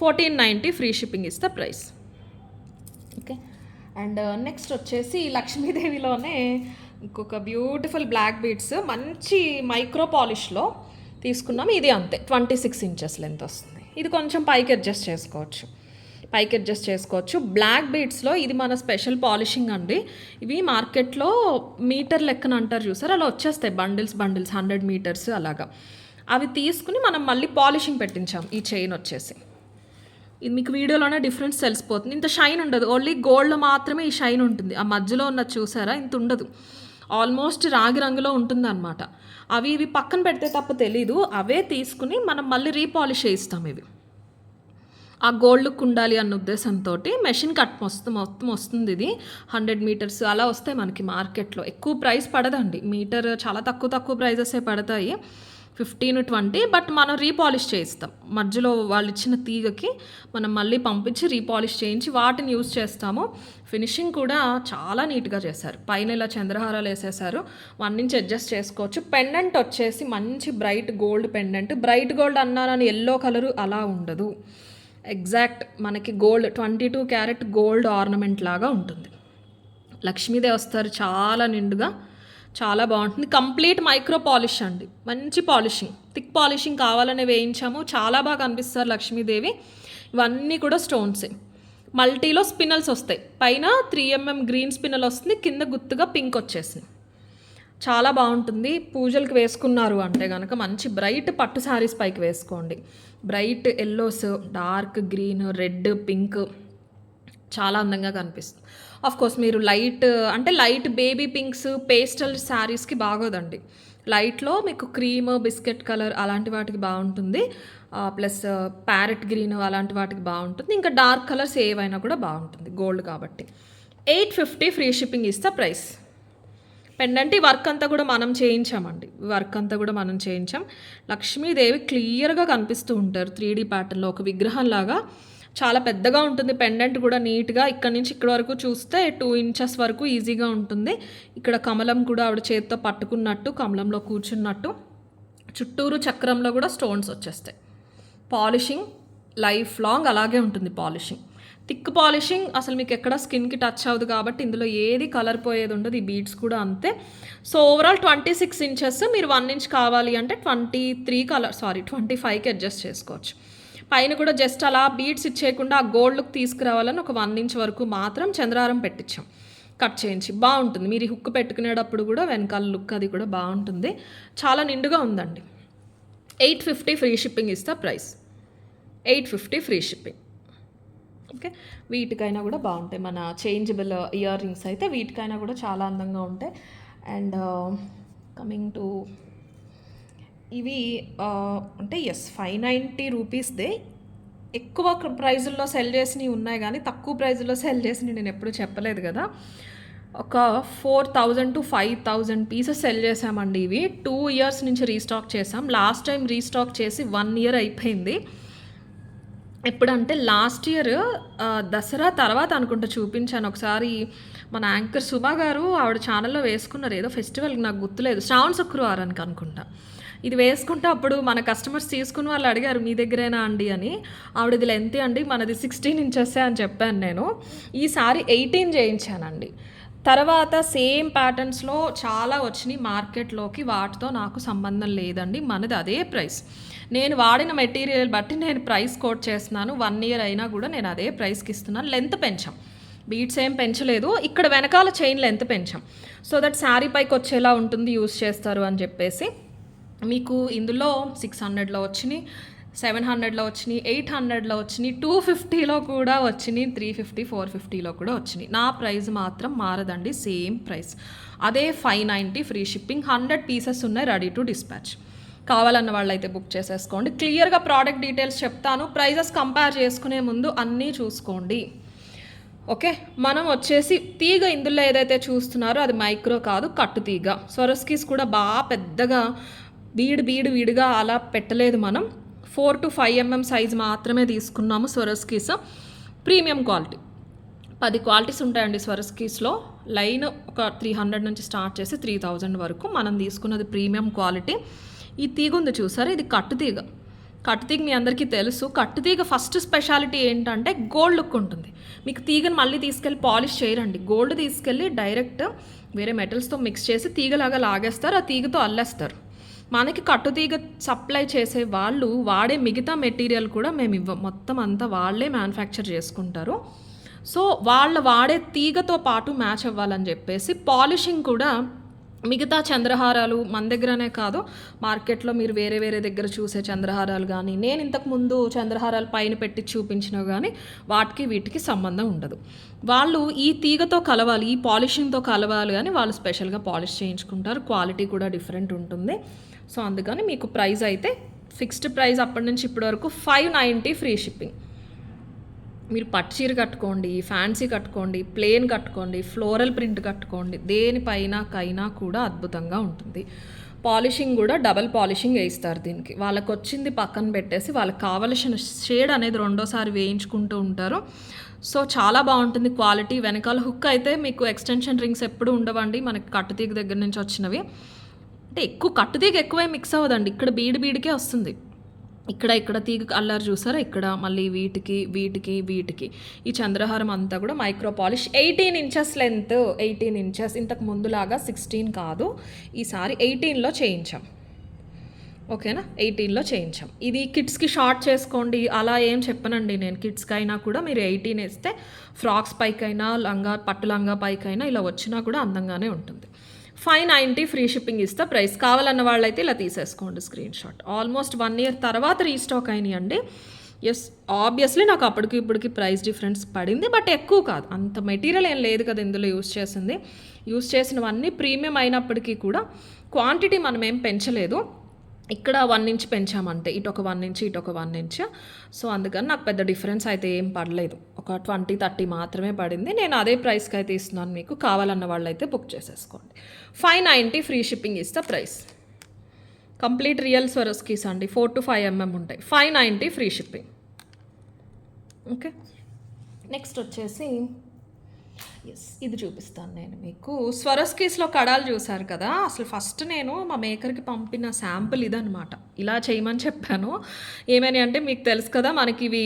1490 free shipping is the price. Okay, and next వచ్చేసి లక్ష్మీదేవిలోనే ఇంకొక బ్యూటిఫుల్ బ్లాక్ బీడ్స్ మంచి మైక్రో పాలిష్లో తీసుకున్నాం. ఇది అంతే 26 ఇంచెస్ లెంత్ వస్తుంది. ఇది కొంచెం పైకి అడ్జస్ట్ చేసుకోవచ్చు. బ్లాక్ బీడ్స్లో ఇది మన స్పెషల్ పాలిషింగ్ అండి. ఇవి మార్కెట్లో మీటర్ లెక్కన అంటారు చూసారు, అలా వచ్చేస్తాయి బండిల్స్ 100 మీటర్స్ అలాగా. అవి తీసుకుని మనం మళ్ళీ పాలిషింగ్ పెట్టించాం. ఈ చైన్ వచ్చేసి ఇది మీకు వీడియోలోనే డిఫరెన్స్ తెలిసిపోతుంది. ఇంత షైన్ ఉండదు, ఓన్లీ గోల్డ్లో మాత్రమే ఈ షైన్ ఉంటుంది. ఆ మధ్యలో ఉన్నది చూసారా, ఇంత ఉండదు, ఆల్మోస్ట్ రాగి రంగులో ఉంటుంది అనమాట. ఇవి పక్కన పెడితే తప్ప తెలీదు. అవే తీసుకుని మనం మళ్ళీ రీపాలిష్ చేయిస్తాం. ఇవి ఆ గోల్డ్ లుక్ ఉండాలి అన్న ఉద్దేశంతో మెషిన్ కట్ మొత్తం వస్తుంది. ఇది 100 మీటర్స్ అలా వస్తాయి మనకి మార్కెట్లో. ఎక్కువ ప్రైస్ పడదండి, మీటర్ చాలా తక్కువ ప్రైజెసే పడతాయి, 15-20. బట్ మనం రీపాలిష్ చేయిస్తాం. మధ్యలో వాళ్ళు ఇచ్చిన తీగకి మనం మళ్ళీ పంపించి రీపాలిష్ చేయించి వాటిని యూజ్ చేస్తాము. ఫినిషింగ్ కూడా చాలా నీట్గా చేశారు. పైన ఇలా చంద్రహారాలు వేసేసారు, 1 ఇంచ్ అడ్జస్ట్ చేసుకోవచ్చు. పెండెంట్ వచ్చేసి మంచి bright gold pendant. Bright gold అన్నానని ఎల్లో కలరు అలా ఉండదు, ఎగ్జాక్ట్ మనకి గోల్డ్ 22 క్యారెట్ గోల్డ్ ఆర్నమెంట్ లాగా ఉంటుంది. లక్ష్మీదేవి వస్తారు చాలా నిండుగా, చాలా బాగుంటుంది. కంప్లీట్ మైక్రో పాలిష్ అండి, మంచి పాలిషింగ్, థిక్ పాలిషింగ్ కావాలనే వేయించాము. చాలా బాగా కనిపిస్తారు లక్ష్మీదేవి. ఇవన్నీ కూడా స్టోన్సే. మల్టీలో స్పిన్నల్స్ వస్తాయి, పైన 3mm గ్రీన్ స్పిన్నల్ వస్తుంది, కింద గుత్తుగా పింక్ వచ్చేసింది. చాలా బాగుంటుంది. పూజలకు వేసుకున్నారు అంటే కనుక మంచి బ్రైట్ పట్టు శారీస్ పైకి వేసుకోండి. Bright yellows, dark green, red, pink చాలా అందంగా కనిపిస్తుంది. కోర్స్ మీరు లైట్ బేబీ పింక్స్ పేస్టల్ శారీస్కి బాగోదండి. లైట్లో మీకు క్రీమ్, బిస్కెట్ కలర్ అలాంటి వాటికి బాగుంటుంది. ప్లస్ ప్యారెట్ గ్రీన్ అలాంటి వాటికి బాగుంటుంది. ఇంకా డార్క్ కలర్స్ ఏవైనా కూడా బాగుంటుంది, గోల్డ్ కాబట్టి. 850 free shipping is the price. Pendant ఈ వర్క్ అంతా కూడా మనం చేయించామండి, లక్ష్మీదేవి క్లియర్గా కనిపిస్తూ ఉంటారు 3D ప్యాటర్న్లో, ఒక విగ్రహం లాగా. చాలా పెద్దగా ఉంటుంది పెండెంట్ కూడా, నీట్గా ఇక్కడ నుంచి ఇక్కడ వరకు చూస్తే 2 ఇంచెస్ వరకు ఈజీగా ఉంటుంది. ఇక్కడ కమలం కూడా ఆవిడ చేతితో పట్టుకున్నట్టు, కమలంలో కూర్చున్నట్టు, చుట్టూరు చక్రంలో కూడా స్టోన్స్ వచ్చేస్తాయి. పాలిషింగ్ లైఫ్ లాంగ్ అలాగే ఉంటుంది. థిక్ పాలిషింగ్ అసలు మీకు ఎక్కడ స్కిన్కి టచ్ అవ్వదు కాబట్టి ఇందులో ఏది కలర్ పోయేది ఉండదు. ఈ బీడ్స్ కూడా అంతే. సో ఓవరాల్ 26 ఇంచెస్, మీరు 1 ఇంచ్ కావాలి అంటే 25కి అడ్జస్ట్ చేసుకోవచ్చు. పైన కూడా జస్ట్ అలా బీడ్స్ ఇచ్చేయకుండా ఆ గోల్డ్ లుక్ తీసుకురావాలని ఒక 1 ఇంచ్ వరకు మాత్రం చంద్రహారం పెట్టించాం కట్ చేయించి. బాగుంటుంది, మీరు ఈ హుక్ పెట్టుకునేటప్పుడు కూడా వెనకాల లుక్ అది కూడా బాగుంటుంది. చాలా నిండుగా ఉందండి. 850 ఫ్రీ షిప్పింగ్ ఇస్తా ప్రైస్. 850 free shipping. ఓకే, వీటికైనా కూడా బాగుంటాయి. మన చేంజబుల్ ఇయర్ రింగ్స్ అయితే వీటికైనా కూడా చాలా అందంగా ఉంటాయి. అండ్ కమింగ్ టు ఇవి అంటే 590 రూపీస్దే. ఎక్కువ ప్రైజుల్లో సెల్ చేసినవి ఉన్నాయి కానీ తక్కువ ప్రైజుల్లో సెల్ చేసినవి నేను ఎప్పుడు చెప్పలేదు కదా. ఒక 4000 to 5000 పీసెస్ సెల్ చేసామండి. ఇవి 2 ఇయర్స్ నుంచి రీస్టాక్ చేసాం. లాస్ట్ టైం రీస్టాక్ చేసి 1 ఇయర్ అయిపోయింది. ఎప్పుడంటే లాస్ట్ ఇయర్ దసరా తర్వాత అనుకుంటా చూపించాను ఒకసారి. మన యాంకర్ సుమా గారు ఆవిడ ఛానల్లో వేసుకున్నారు, ఏదో ఫెస్టివల్కి నాకు గుర్తులేదు, శ్రావణ శుక్రవారానికి అనుకుంటా. ఇది వేసుకుంటే అప్పుడు మన కస్టమర్స్ తీసుకుని వాళ్ళు అడిగారు మీ దగ్గరేనా అండి అని. ఆవిడది లెంత్ అండి, మనది 16 ఇంచెస్ అని చెప్పాను నేను. ఈసారి 18 చేయించానండి. తర్వాత సేమ్ ప్యాటర్న్స్లో చాలా వచ్చినాయి మార్కెట్లోకి, వాటితో నాకు సంబంధం లేదండి, మనది అదే ప్రైస్. నేను వాడిన మెటీరియల్ బట్టి నేను ప్రైస్ కోట్ చేస్తున్నాను. 1 ఇయర్ అయినా కూడా నేను అదే ప్రైస్కి ఇస్తున్నాను. లెంత్ పెంచాం, బీట్స్ ఏం పెంచలేదు. ఇక్కడ వెనకాల చైన్ లెంత్ పెంచాం, సో దట్ శారీ పైకి వచ్చేలా ఉంటుంది, యూస్ చేస్తారు అని చెప్పేసి. మీకు ఇందులో 600లో వచ్చినాయి, 700లో వచ్చినాయి, 800లో వచ్చినాయి, 250లో కూడా వచ్చినాయి, 350, 450లో కూడా వచ్చినాయి. నా ప్రైస్ మాత్రం మారదండి, సేమ్ ప్రైస్. అదే 590 ఫ్రీ షిప్పింగ్. 100 పీసెస్ ఉన్నాయి, రెడీ టు డిస్పాచ్. కావాలన్న వాళ్ళైతే బుక్ చేసేసుకోండి. క్లియర్గా ప్రోడక్ట్ డీటెయిల్స్ చెప్తాను, ప్రైజెస్ కంపేర్ చేసుకునే ముందు అన్నీ చూసుకోండి. ఓకే, మనం వచ్చేసి తీగ ఇందులో ఏదైతే చూస్తున్నారో అది మైక్రో కాదు, కట్టు తీగ. స్వరస్కీస్ కూడా బాగా పెద్దగా వీడిగా అలా పెట్టలేదు మనం. 4 to 5 mm సైజ్ మాత్రమే తీసుకున్నాము స్వరస్కీస్. ప్రీమియం క్వాలిటీ 10 క్వాలిటీస్ ఉంటాయండి స్వరస్కీస్లో. లైన్ ఒక 300 నుంచి స్టార్ట్ చేసి 3000 వరకు. మనం తీసుకున్నది ప్రీమియం క్వాలిటీ. ఈ తీగ ఉంది చూసారా, ఇది కట్టుతీగ. కట్టుతీగ మీ అందరికీ తెలుసు. కట్టుతీగ ఫస్ట్ స్పెషాలిటీ ఏంటంటే గోల్డ్ లుక్ ఉంటుంది. మీకు తీగను మళ్ళీ తీసుకెళ్ళి పాలిష్ చేయరండి, గోల్డ్ తీసుకెళ్ళి డైరెక్ట్ వేరే మెటల్స్తో మిక్స్ చేసి తీగలాగా లాగేస్తారు, ఆ తీగతో అల్లేస్తారు. మనకి కట్టుతీగ సప్లై చేసే వాళ్ళు వాడే మిగతా మెటీరియల్ కూడా మేము ఇవ్వం, మొత్తం అంతా వాళ్ళే మ్యానుఫ్యాక్చర్ చేసుకుంటారు. సో వాళ్ళు వాడే తీగతో పాటు మ్యాచ్ అవ్వాలని చెప్పేసి పాలిషింగ్ కూడా మిగతా చంద్రహారాలు మన దగ్గరనే కాదు, మార్కెట్లో మీరు వేరే దగ్గర చూసే చంద్రహారాలు కానీ, నేను ఇంతకుముందు చంద్రహారాలు పైన పెట్టి చూపించినవి కానీ వాటికి వీటికి సంబంధం ఉండదు. వాళ్ళు ఈ తీగతో కలవాలి, ఈ పాలిషింగ్తో కలవాలి అని వాళ్ళు స్పెషల్గా పాలిష్ చేయించుకుంటారు. క్వాలిటీ కూడా డిఫరెంట్ ఉంటుంది. సో అందుకని మీకు ప్రైస్ అయితే ఫిక్స్డ్ ప్రైస్ అప్పటి నుంచి ఇప్పటి వరకు 590 ఫ్రీ షిప్పింగ్. మీరు పట్టు చీర కట్టుకోండి, ఫ్యాన్సీ కట్టుకోండి, ప్లెయిన్ కట్టుకోండి, ఫ్లోరల్ ప్రింట్ కట్టుకోండి, దేనిపైనకైనా కూడా అద్భుతంగా ఉంటుంది. పాలిషింగ్ కూడా డబల్ పాలిషింగ్ వేయిస్తారు దీనికి. వాళ్ళకి వచ్చింది పక్కన పెట్టేసి వాళ్ళకి కావలసిన షేడ్ అనేది రెండోసారి వేయించుకుంటూ ఉంటారు. సో చాలా బాగుంటుంది క్వాలిటీ. వెనకాల హుక్ అయితే మీకు ఎక్స్టెన్షన్ రింగ్స్ ఎప్పుడు ఉండవండి, మనకి కట్టుతీగ దగ్గర నుంచి వచ్చినవి. అంటే ఎక్కువ కట్టుతీగ ఎక్కువే మిక్స్ అవ్వదండి, ఇక్కడ బీడికే వస్తుంది. ఇక్కడ తీగ అల్లారు చూసారా, ఇక్కడ మళ్ళీ వీటికి ఈ చంద్రహారం అంతా కూడా micro polish. 18 inches length, 18 inches. ఇంతకు ముందులాగా 16 కాదు, ఈసారి 18లో చేయించాం. ఓకేనా, 18లో చేయించాం. ఇది కిడ్స్కి షార్ట్ చేసుకోండి అలా ఏం చెప్పనండి నేను. కిడ్స్కి అయినా కూడా మీరు 18 వేస్తే ఫ్రాక్స్ పైకైనా పట్టు లంగా పైకైనా ఇలా వచ్చినా కూడా అందంగానే ఉంటుంది. 590 ఫ్రీ షిప్పింగ్ ఇస్తే ప్రైస్. కావాలన్న వాళ్ళైతే ఇలా తీసేసుకోండి స్క్రీన్ షాట్. ఆల్మోస్ట్ 1 ఇయర్ తర్వాత రీస్టాక్ అయినాయి అండి. ఎస్, ఆబ్వియస్లీ నాకు అప్పటికి ఇప్పటికి ప్రైస్ డిఫరెన్స్ పడింది, బట్ ఎక్కువ కాదు. అంత మెటీరియల్ ఏం లేదు కదా ఇందులో యూస్ చేసినవన్నీ ప్రీమియం అయినప్పటికీ కూడా క్వాంటిటీ మనం ఏం పెంచలేదు. ఇక్కడ 1 ఇంచ్ పెంచామంటే, ఇటొక 1 ఇంచ్ ఇటొక 1 ఇంచ్. సో అందుకని నాకు పెద్ద డిఫరెన్స్ అయితే ఏం పడలేదు, ఒక 20-30 మాత్రమే పడింది. నేను అదే ప్రైస్కి అయితే ఇస్తున్నాను మీకు. కావాలన్న వాళ్ళు అయితే బుక్ చేసేసుకోండి. 590 ఫ్రీ షిప్పింగ్ ఇస్తే ప్రైస్. కంప్లీట్ రియల్ స్వరస్కీస్ అండి, 4 to 5 mm ఉంటాయి. 590 ఫ్రీ షిప్పింగ్. ఓకే, నెక్స్ట్ వచ్చేసి ఇది చూపిస్తాను నేను మీకు. స్వరస్కీస్లో కడాలు చూసారు కదా, అసలు ఫస్ట్ నేను మా మేకర్కి పంపిన శాంపుల్ ఇదనమాట. ఇలా చేయమని చెప్పాను. ఏమని అంటే మీకు తెలుసు కదా, మనకి ఇవి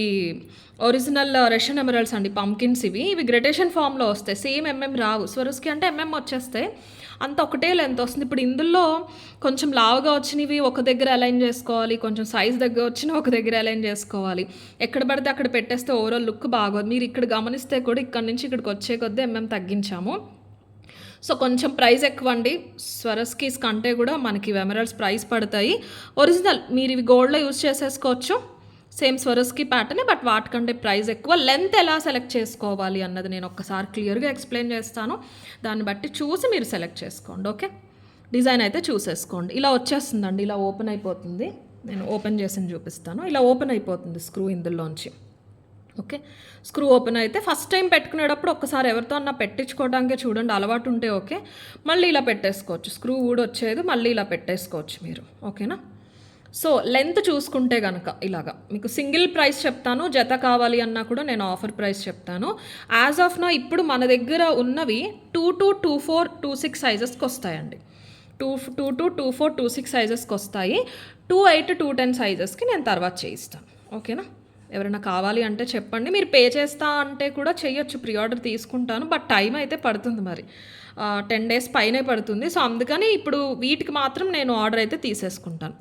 ఒరిజినల్ రష్యన్ ఎమరల్డ్స్ అండి, పంకిన్స్. ఇవి గ్రెటేషన్ ఫామ్లో వస్తాయి, సేమ్ MM రావు. స్వరస్కీ అంటే MM వచ్చేస్తాయి, అంత ఒకటే లెంత్ వస్తుంది. ఇప్పుడు ఇందులో కొంచెం లావుగా వచ్చినవి ఒక దగ్గర అలైన్ చేసుకోవాలి, కొంచెం సైజ్ దగ్గర వచ్చినవి ఒక దగ్గర అలైన్ చేసుకోవాలి. ఎక్కడ పడితే అక్కడ పెట్టేస్తే ఓవరాల్ లుక్ బాగోదు. మీరు ఇక్కడ గమనిస్తే కూడా ఇక్కడ నుంచి ఇక్కడికి వచ్చే కొద్దీ తగ్గించాము. సో కొంచెం ప్రైస్ ఎక్కువ అండి. స్వరస్కీస్ కంటే కూడా మనకి ఎమరాల్డ్స్ ప్రైస్ పడతాయి. ఒరిజినల్ మీరు ఇవి గోల్డ్లో యూజ్ చేసేసుకోవచ్చు, సేమ్ స్వరస్కీ ప్యాటర్న్, బట్ వాటికంటే ప్రైస్ ఎక్కువ. లెంత్ ఎలా సెలెక్ట్ చేసుకోవాలి అన్నది నేను ఒక్కసారి క్లియర్గా ఎక్స్ప్లెయిన్ చేస్తాను. దాన్ని బట్టి చూసి మీరు సెలెక్ట్ చేసుకోండి. ఓకే, డిజైన్ అయితే చూసేసుకోండి. ఇలా వచ్చేస్తుందండి, ఇలా ఓపెన్ అయిపోతుంది. నేను ఓపెన్ చేసి చూపిస్తాను. ఇలా ఓపెన్ అయిపోతుంది స్క్రూ ఇందులోంచి. ఓకే, స్క్రూ ఓపెన్ అయితే ఫస్ట్ టైం పెట్టుకునేటప్పుడు ఒక్కసారి ఎవరితో అన్నా పెట్టించుకోవడానికే చూడండి, అలవాటు ఉంటే ఓకే. మళ్ళీ ఇలా పెట్టేసుకోవచ్చు, స్క్రూ ఊడొచ్చేది మళ్ళీ ఇలా పెట్టేసుకోవచ్చు మీరు. ఓకేనా? సో లెంత్ చూసుకుంటే కనుక ఇలాగా మీకు సింగిల్ ప్రైస్ చెప్తాను, జత కావాలి అన్నా కూడా నేను ఆఫర్ ప్రైస్ చెప్తాను. యాజ్ ఆఫ్ నా ఇప్పుడు మన దగ్గర ఉన్నవి 2 to 24, 26 సైజెస్కి వస్తాయండి. 2 to 24, 26 సైజెస్కి వస్తాయి. 28, 210 సైజెస్కి నేను తర్వాత చేయిస్తాను. ఓకేనా? ఎవరైనా కావాలి అంటే చెప్పండి. మీరు పే చేస్తా అంటే కూడా చేయొచ్చు, ప్రీ ఆర్డర్ తీసుకుంటాను, బట్ టైం అయితే పడుతుంది, మరి 10 days పైనే పడుతుంది. సో అందుకని ఇప్పుడు వీటికి మాత్రం నేను ఆర్డర్ అయితే తీసేసుకుంటాను.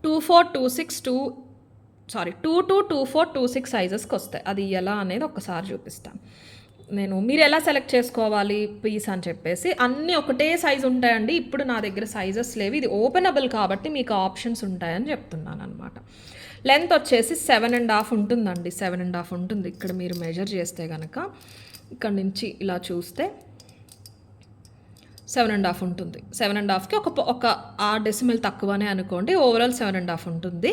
24, 26, 2 to 24, 26 సైజెస్కి వస్తాయి. అది ఎలా అనేది ఒకసారి చూపిస్తాను నేను. మీరు ఎలా సెలెక్ట్ చేసుకోవాలి పీస్ అని చెప్పేసి, అన్నీ ఒకటే సైజు ఉంటాయండి. ఇప్పుడు నా దగ్గర సైజెస్ లేవు, ఇది ఓపెనబుల్ కాబట్టి మీకు ఆప్షన్స్ ఉంటాయని చెప్తున్నాను అనమాట. లెంత్ వచ్చేసి 7.5 ఉంటుందండి, 7.5 ఉంటుంది. ఇక్కడ మీరు మెజర్ చేస్తే కనుక ఇక్కడ నుంచి ఇలా చూస్తే 7.5 ఉంటుంది. 7.5కి ఒక 6 డెసిమల్ తక్కువనే అనుకోండి, ఓవరాల్ 7.5 ఉంటుంది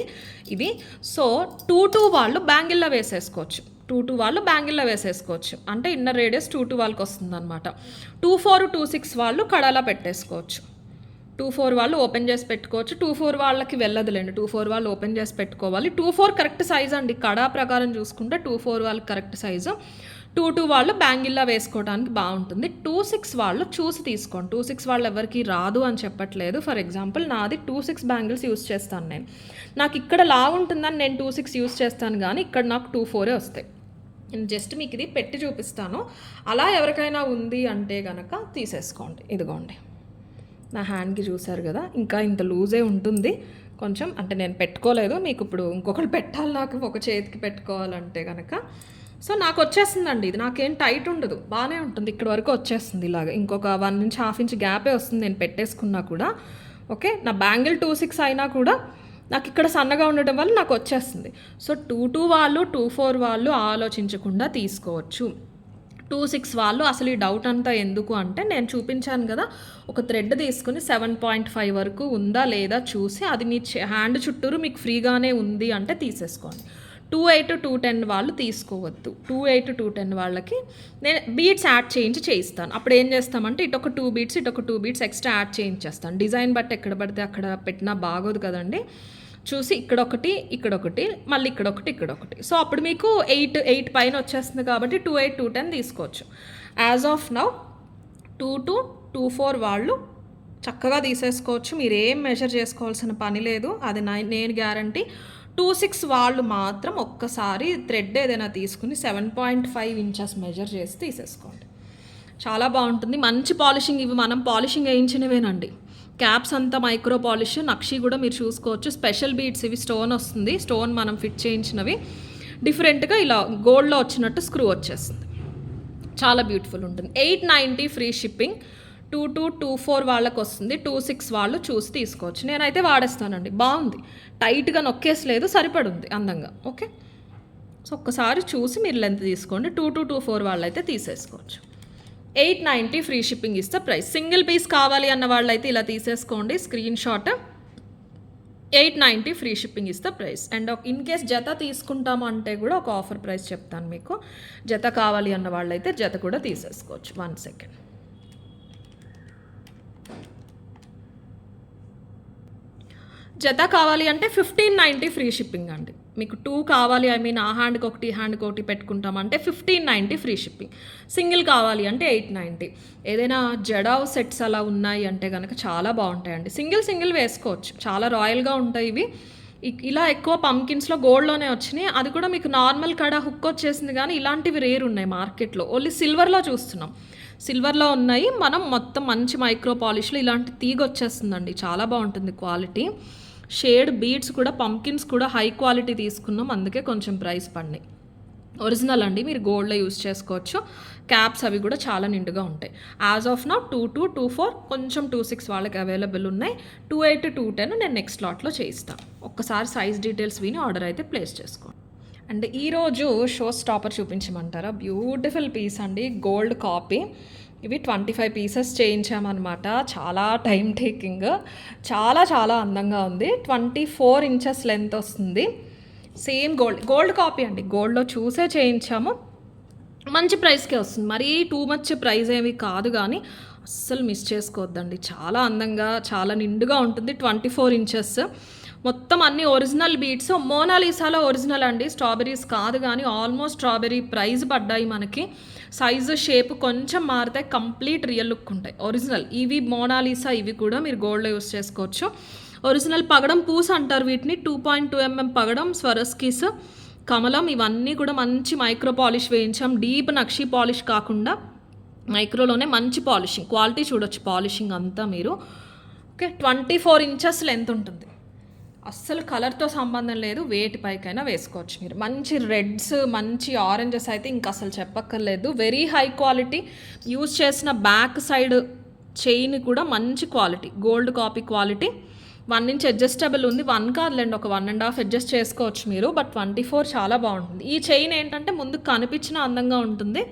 ఇది. సో 2 వాళ్ళు బ్యాంగిల్లో వేసేసుకోవచ్చు, 2 వాళ్ళు బ్యాంగిల్లో వేసేసుకోవచ్చు, అంటే ఇన్నర్ రేడియస్ 2 వాళ్ళకి వస్తుంది అనమాట. 24, 26 వాళ్ళు కడాలా పెట్టేసుకోవచ్చు. 24 వాళ్ళు ఓపెన్ చేసి పెట్టుకోవచ్చు. 24 వాళ్ళకి వెళ్ళదులేండి, 24 వాళ్ళు ఓపెన్ చేసి పెట్టుకోవాలి. 24 కరెక్ట్ సైజ్ అండి, కడా ప్రకారం చూసుకుంటే 24 వాళ్ళకి కరెక్ట్ సైజు. 22 వాళ్ళు బ్యాంగిల్లా వేసుకోవడానికి బాగుంటుంది. 26 వాళ్ళు చూసి తీసుకోండి. 26 వాళ్ళు ఎవరికి రాదు అని చెప్పట్లేదు. ఫర్ ఎగ్జాంపుల్ నాది 26 బ్యాంగిల్స్ యూస్ చేస్తాను నేను. నాకు ఇక్కడ లావు ఉంటుందని నేను 26 యూస్ చేస్తాను, కానీ ఇక్కడ నాకు 24 వస్తాయి. నేను జస్ట్ మీకు ఇది పెట్టి చూపిస్తాను. అలా ఎవరికైనా ఉంది అంటే కనుక తీసేసుకోండి. ఇదిగోండి, నా హ్యాండ్కి చూసారు కదా, ఇంకా ఇంత లూజే ఉంటుంది కొంచెం, అంటే నేను పెట్టుకోలేదు, మీకు ఇప్పుడు ఇంకొకరు పెట్టాలి, నాకు ఒక చేతికి పెట్టుకోవాలంటే కనుక. సో నాకు వచ్చేస్తుందండి ఇది, నాకేం టైట్ ఉండదు, బాగానే ఉంటుంది, ఇక్కడ వరకు వచ్చేస్తుంది. ఇలాగ ఇంకొక 1 నుంచి 1/2 ఇంచ్ గ్యాపే వస్తుంది నేను పెట్టేసుకున్నా కూడా. ఓకే, నా బ్యాంగిల్ 26 అయినా కూడా నాకు ఇక్కడ సన్నగా ఉండటం వల్ల నాకు వచ్చేస్తుంది. సో 22 వాళ్ళు 24 వాళ్ళు ఆలోచించకుండా తీసుకోవచ్చు. 26 వాళ్ళు అసలు ఈ డౌట్ అంతా ఎందుకు అంటే, నేను చూపించాను కదా, ఒక థ్రెడ్ తీసుకుని 7.5 వరకు ఉందా లేదా చూసి, అది మీ హ్యాండ్ చుట్టూరు మీకు ఫ్రీగానే ఉంది అంటే తీసేసుకోండి. 28, 210 వాళ్ళు తీసుకోవద్దు. 28, 210 వాళ్ళకి నేను బీట్స్ యాడ్ చేయిస్తాను. అప్పుడు ఏం చేస్తామంటే ఇటొక 2 బీట్స్ ఇటొక 2 బీట్స్ ఎక్స్ట్రా యాడ్ చేయించేస్తాను. డిజైన్ బట్టి ఎక్కడ పడితే అక్కడ పెట్టినా బాగోదు కదండి. చూసి ఇక్కడొకటి ఇక్కడొకటి మళ్ళీ ఇక్కడొకటి. సో అప్పుడు మీకు 8 పైన వచ్చేస్తుంది కాబట్టి 28, 210 తీసుకోవచ్చు. యాజ్ ఆఫ్ నౌ 2 to 24 వాళ్ళు చక్కగా తీసేసుకోవచ్చు. మీరు ఏం మెజర్ చేసుకోవాల్సిన పని లేదు, అది నేను గ్యారంటీ. 26 వాళ్ళు మాత్రం ఒక్కసారి థ్రెడ్ ఏదైనా తీసుకుని 7.5 ఇంచెస్ మెజర్ చేసి తీసేసుకోండి. చాలా బాగుంటుంది, మంచి పాలిషింగ్. ఇవి మనం పాలిషింగ్ వేయించినవేనండి. క్యాప్స్ అంతా మైక్రో పాలిష్, నక్షి కూడా మీరు చూసుకోవచ్చు. స్పెషల్ బీడ్స్, ఇవి స్టోన్ వస్తుంది, స్టోన్ మనం ఫిట్ చేయించినవి. డిఫరెంట్గా ఇలా గోల్డ్లో వచ్చినట్టు స్క్రూ వచ్చేస్తుంది, చాలా బ్యూటిఫుల్ ఉంటుంది. 890 ఫ్రీ షిప్పింగ్. 2 to 24 వాళ్ళకి వస్తుంది. 26 వాళ్ళు చూసి తీసుకోవచ్చు. నేనైతే వాడేస్తానండి, బాగుంది, టైట్గా నొక్కేసలేదు, సరిపడుంది అందంగా. ఓకే, సో ఒక్కసారి చూసి మీరు లెంత్ తీసుకోండి. 2 to 24 వాళ్ళు అయితే తీసేసుకోవచ్చు. 890 ఫ్రీ షిప్పింగ్ ఇస్తే ప్రైస్. సింగిల్ పీస్ కావాలి అన్న వాళ్ళు అయితే ఇలా తీసేసుకోండి, స్క్రీన్ షాట్. 890 ఫ్రీ షిప్పింగ్ ఇస్తే ప్రైస్. అండ్ ఇన్ కేస్ జత తీసుకుంటాము అంటే కూడా ఒక ఆఫర్ ప్రైస్ చెప్తాను మీకు. జత కావాలి అన్న వాళ్ళు అయితే జత కూడా తీసేసుకోవచ్చు. 1 సెకండ్. జత కావాలి అంటే 1590 ఫ్రీ షిప్పింగ్ అండి. మీకు 2 కావాలి, ఆ హ్యాండ్కి ఒకటి హ్యాండ్కి ఒకటి పెట్టుకుంటామంటే 1590 ఫ్రీ షిప్పింగ్. సింగిల్ కావాలి అంటే 890. ఏదైనా జడావ్ సెట్స్ అలా ఉన్నాయి అంటే కనుక చాలా బాగుంటాయండి. సింగిల్ వేసుకోవచ్చు, చాలా రాయల్గా ఉంటాయి ఇవి. ఇలా ఎక్కువ పంకిన్స్లో గోల్డ్లోనే వచ్చినాయి, అది కూడా మీకు నార్మల్ కడ హుక్ వచ్చేసింది, కానీ ఇలాంటివి రేర్ ఉన్నాయి మార్కెట్లో. ఓన్లీ సిల్వర్లో చూస్తున్నాం. సిల్వర్లో ఉన్నాయి. మనం మొత్తం మంచి మైక్రో పాలిష్లో ఇలాంటి తీగ వచ్చేస్తుందండి. చాలా బాగుంటుంది క్వాలిటీ. షేడ్ బీడ్స్ కూడా పంకిన్స్ కూడా హై క్వాలిటీ తీసుకున్నాం, అందుకే కొంచెం ప్రైస్ పడినాయి. ఒరిజినల్ అండి, మీరు గోల్డ్లో యూస్ చేసుకోవచ్చు. క్యాప్స్ అవి కూడా చాలా నిండుగా ఉంటాయి. యాజ్ ఆఫ్ నౌ 22, 24, కొంచెం 26 వాళ్ళకి అవైలబుల్ ఉన్నాయి. 28, 210 నేను నెక్స్ట్ లాట్లో చేయిస్తాను. ఒక్కసారి సైజ్ డీటెయిల్స్ విని ఆర్డర్ అయితే ప్లేస్ చేసుకోండి. అండ్ ఈరోజు షో స్టాపర్ చూపించమంటారా? బ్యూటిఫుల్ పీస్ అండి, గోల్డ్ కాపీ. ఇవి 25 పీసెస్ చేయించామన్నమాట. చాలా టైం టేకింగ్, చాలా చాలా అందంగా ఉంది. 24 ఇంచెస్ లెంత్ వస్తుంది. సేమ్ గోల్డ్ కాపీ అండి, గోల్డ్లో చూసే చేయించాము. మంచి ప్రైస్కే వస్తుంది, మరీ టూ మచ్ ప్రైస్ ఏమి కాదు, కానీ అస్సలు మిస్ చేసుకోవద్దండి. చాలా అందంగా చాలా నిండుగా ఉంటుంది. 24 ఇంచెస్ మొత్తం అన్ని ఒరిజినల్ బీట్స్. మోనాలిసాలో ఒరిజినల్ అండి, స్ట్రాబెరీస్ కాదు, కానీ ఆల్మోస్ట్ స్ట్రాబెరీ ప్రైస్ పడ్డాయి మనకి. సైజు షేప్ కొంచెం మారితే కంప్లీట్ రియల్ లుక్ ఉంటాయి ఒరిజినల్. ఇవి మోనాలిసా, ఇవి కూడా మీరు గోల్డ్లో యూస్ చేసుకోవచ్చు. ఒరిజినల్ పగడం పూస్ అంటారు వీటిని. 2.2 mm పగడం, స్వరస్కీస్, కమలం, ఇవన్నీ కూడా మంచి మైక్రో పాలిష్ వేయించాం. డీప్ నక్షి పాలిష్ కాకుండా మైక్రోలోనే మంచి పాలిషింగ్ క్వాలిటీ చూడొచ్చు. పాలిషింగ్ అంతా మీరు ఓకే. 24 ఇంచెస్ లెంత్ ఉంటుంది. అస్సలు కలర్తో సంబంధం లేదు, వేటిపైకైనా వేసుకోవచ్చు మీరు. మంచి రెడ్స్, మంచి ఆరెంజెస్ అయితే ఇంకా అసలు చెప్పక్కర్లేదు. Very high quality. యూజ్ చేసిన బ్యాక్ సైడ్ చైన్ కూడా మంచి quality, gold copy quality. 1 inch adjustable ఉంది. 1 కాదులేండి, ఒక 1.5 అడ్జస్ట్ చేసుకోవచ్చు మీరు. బట్ 24 చాలా బాగుంటుంది. ఈ చైన్ ఏంటంటే ముందు కనిపించిన అందంగా ఉంటుంది.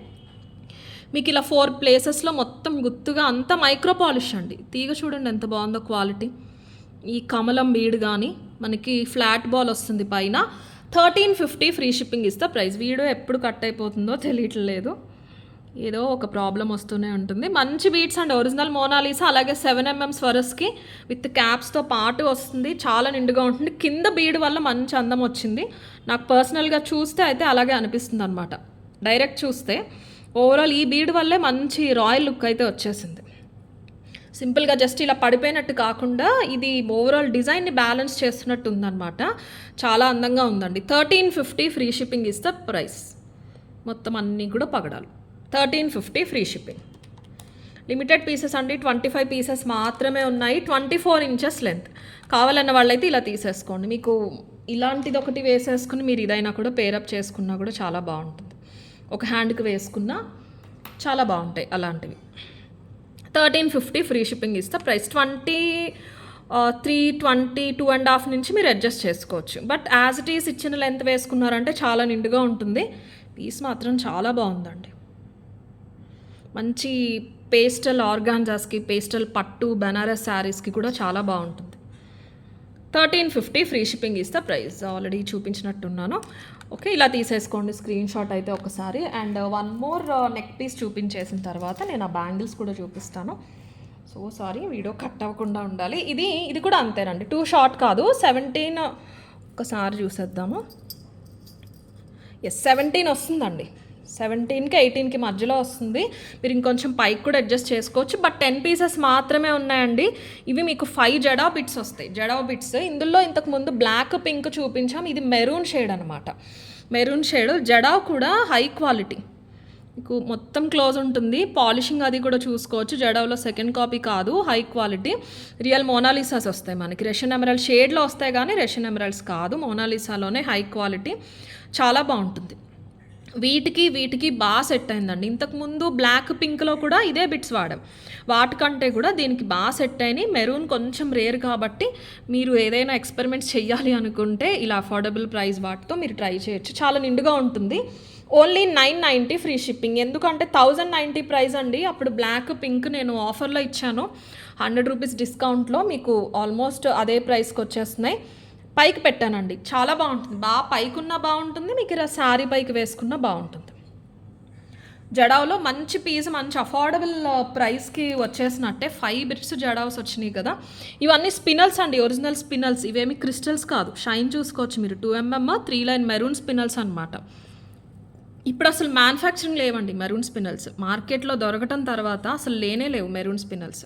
మీకు ఇలా 4 ప్లేసెస్లో మొత్తం గుత్తుగా అంతా మైక్రో పాలిష్ అండి. తీగ చూడండి ఎంత బాగుందో క్వాలిటీ. ఈ కమలం బీడ్ కానీ మనకి ఫ్లాట్ బాల్ వస్తుంది పైన. 1350 ఫ్రీ షిప్పింగ్ ఇస్తా ప్రైస్. వీడియో ఎప్పుడు కట్ అయిపోతుందో తెలియట్లేదు, ఏదో ఒక ప్రాబ్లం వస్తూనే ఉంటుంది. మంచి బీట్స్ అండ్ ఒరిజినల్ మోనాలిసా. అలాగే 7 mm స్వరస్కి విత్ క్యాప్స్తో పాటు వస్తుంది. చాలా నిండుగా ఉంటుంది. కింద బీడ్ వల్ల మంచి అందం వచ్చింది. నాకు పర్సనల్గా చూస్తే అయితే అలాగే అనిపిస్తుంది అనమాట. డైరెక్ట్ చూస్తే ఓవరాల్ ఈ బీడ్ వల్లే మంచి రాయల్ లుక్ అయితే వచ్చేసింది. సింపుల్గా జస్ట్ ఇలా పడిపోయినట్టు కాకుండా ఇది ఓవరాల్ డిజైన్ని బ్యాలెన్స్ చేస్తున్నట్టు ఉందన్నమాట. చాలా అందంగా ఉందండి. 1350 ఫ్రీ షిప్పింగ్ ఇస్తే ప్రైస్. మొత్తం అన్నీ కూడా పగడాలు. 1350 ఫ్రీ షిప్పింగ్. లిమిటెడ్ పీసెస్ అండి, 25 పీసెస్ మాత్రమే ఉన్నాయి. 24 ఇంచెస్ లెంత్. కావాలన్న వాళ్ళైతే ఇలా తీసేసుకోండి. మీకు ఇలాంటిది ఒకటి వేసేసుకుని మీరు ఇదైనా కూడా పేరప్ చేసుకున్నా కూడా చాలా బాగుంటుంది. ఒక హ్యాండ్కి వేసుకున్నా చాలా బాగుంటాయి అలాంటివి. 1350 ఫ్రీ షిప్పింగ్ ఇస్తే ప్రైస్. 23, 22.5 నుంచి మీరు అడ్జస్ట్ చేసుకోవచ్చు. బట్ యాజ్ ఇట్ ఈస్ ఇచ్చిన లెంత్ వేసుకున్నారంటే చాలా నిండుగా ఉంటుంది. పీస్ మాత్రం చాలా బాగుందండి. మంచి పేస్టల్ ఆర్గాన్జాస్కి, పేస్టల్ పట్టు బెనారస్ శారీస్కి కూడా చాలా బాగుంటుంది. 1350 ఫ్రీ షిప్పింగ్ ఇస్తే ప్రైస్. ఆల్రెడీ చూపించినట్టున్నాను. ఓకే, ఇలా తీసేసుకోండి స్క్రీన్ షాట్ అయితే ఒకసారి. అండ్ 1 మోర్ నెక్ పీస్ చూపించేసిన తర్వాత నేను ఆ బ్యాంగిల్స్ కూడా చూపిస్తాను. సో సారీ, వీడియో కట్ అవ్వకుండా ఉండాలి. ఇది కూడా అంతేనండి, 2 షార్ట్ కాదు, 17. ఒకసారి చూసేద్దాము. 17 వస్తుందండి. 17కి 18కి మధ్యలో వస్తుంది. మీరు ఇంకొంచెం పైకి కూడా అడ్జస్ట్ చేసుకోవచ్చు. బట్ 10 పీసెస్ మాత్రమే ఉన్నాయండి. ఇవి మీకు 5 జడా బిట్స్ వస్తాయి. జడా బిట్స్ ఇందులో ఇంతకుముందు బ్లాక్ పింక్ చూపించాం. ఇది మెరూన్ షేడ్ అనమాట. మెరూన్ షేడ్ జడా కూడా హై క్వాలిటీ. మీకు మొత్తం క్లోజ్ ఉంటుంది. పాలిషింగ్ అది కూడా చూసుకోవచ్చు. జడాలో సెకండ్ కాపీ కాదు, హై క్వాలిటీ. రియల్ మోనాలిసాస్ వస్తాయి మనకి. రష్యన్ ఎమరాల్డ్ షేడ్లో వస్తాయి కానీ రష్యన్ ఎమరాల్డ్స్ కాదు. మోనాలిసాలోనే హై క్వాలిటీ. చాలా బాగుంటుంది. వీటికి బాగా సెట్ అయిందండి. ఇంతకుముందు బ్లాక్ పింక్లో కూడా ఇదే బిట్స్ వాడాం. వాటికంటే కూడా దీనికి బాగా సెట్ అయినాయి. మెరూన్ కొంచెం రేర్ కాబట్టి మీరు ఏదైనా ఎక్స్పెరిమెంట్స్ చేయాలి అనుకుంటే ఇలా అఫోర్డబుల్ ప్రైస్ వాటితో మీరు ట్రై చేయొచ్చు. చాలా నిండుగా ఉంటుంది. Only 990 free shipping. ఎందుకంటే 1090 ప్రైస్ అండి. అప్పుడు బ్లాక్ పింక్ నేను ఆఫర్లో ఇచ్చాను, 100 రూపీస్ డిస్కౌంట్లో. మీకు ఆల్మోస్ట్ అదే ప్రైస్కి వచ్చేస్తున్నాయి. పైకి పెట్టానండి, చాలా బాగుంటుంది. బాగా పైకున్నా బాగుంటుంది, మీకు ఇలా శారీ పైకి వేసుకున్నా బాగుంటుంది. జడావ్లో మంచి పీస్, మంచి అఫోర్డబుల్ ప్రైస్కి వచ్చేసినట్టే. 5 బిట్స్ జడావ్స్ వచ్చినాయి కదా. ఇవన్నీ స్పినల్స్ అండి, ఒరిజినల్ స్పినల్స్. ఇవేమి క్రిస్టల్స్ కాదు. షైన్ చూసుకోవచ్చు మీరు. 2 mm 3 లైన్ మెరూన్ స్పినల్స్ అనమాట. ఇప్పుడు అసలు మ్యానుఫ్యాక్చరింగ్ లేవండి మెరూన్ స్పినల్స్. మార్కెట్లో దొరకటం తర్వాత అసలు లేవు మెరూన్ స్పినల్స్.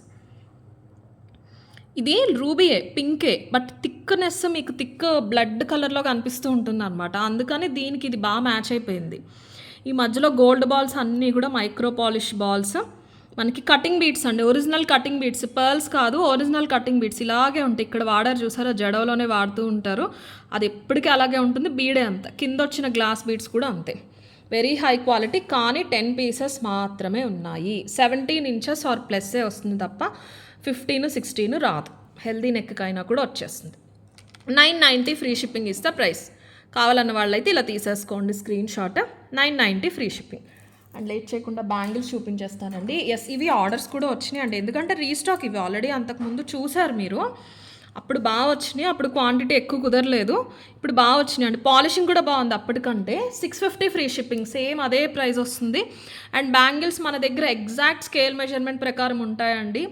ఇది రూబీయే, పింకే, బట్ థిక్నెస్ మీకు థిక్ బ్లడ్ కలర్లో కనిపిస్తూ ఉంటుంది అనమాట. అందుకని దీనికి ఇది బాగా మ్యాచ్ అయిపోయింది. ఈ మధ్యలో గోల్డ్ బాల్స్ అన్నీ కూడా మైక్రో పాలిష్ బాల్స్. మనకి కటింగ్ బీట్స్ అండి, ఒరిజినల్ కటింగ్ బీట్స్, పర్ల్స్ కాదు, ఒరిజినల్ కటింగ్ బీట్స్ ఇలాగే ఉంటాయి. ఇక్కడ వాడారు చూసారా, జడవలోనే వాడుతూ ఉంటారు, అది ఎప్పటికీ అలాగే ఉంటుంది. బీడే అంత కింద వచ్చిన గ్లాస్ బీట్స్ కూడా అంతే, వెరీ హై క్వాలిటీ. కానీ 10 పీసెస్ మాత్రమే ఉన్నాయి. 17 ఇంచెస్ ఆర్ ప్లస్సే వస్తుంది తప్ప 15, 16 రాదు. హెల్దీ నెక్కైనా కూడా వచ్చేస్తుంది. 990 ఫ్రీ షిప్పింగ్ ఇస్తే ప్రైస్. కావాలన్న వాళ్ళైతే ఇలా తీసేసుకోండి screen shot. 990 free shipping. And late చేయకుండా బ్యాంగిల్స్ చూపించేస్తానండి. ఎస్, ఇవి ఆర్డర్స్ కూడా వచ్చినాయి అండి, ఎందుకంటే రీస్టాక్ ఇవి ఆల్రెడీ అంతకుముందు చూసారు మీరు. అప్పుడు బాగా వచ్చినాయి, అప్పుడు క్వాంటిటీ ఎక్కువ కుదరలేదు, ఇప్పుడు బాగా వచ్చినాయి అండి. పాలిషింగ్ కూడా బాగుంది అప్పటికంటే. 650 ఫ్రీ షిప్పింగ్, సేమ్ అదే ప్రైస్ వస్తుంది. అండ్ బ్యాంగిల్స్ మన దగ్గర ఎగ్జాక్ట్ స్కేల్ మెజర్మెంట్ ప్రకారం ఉంటాయండి.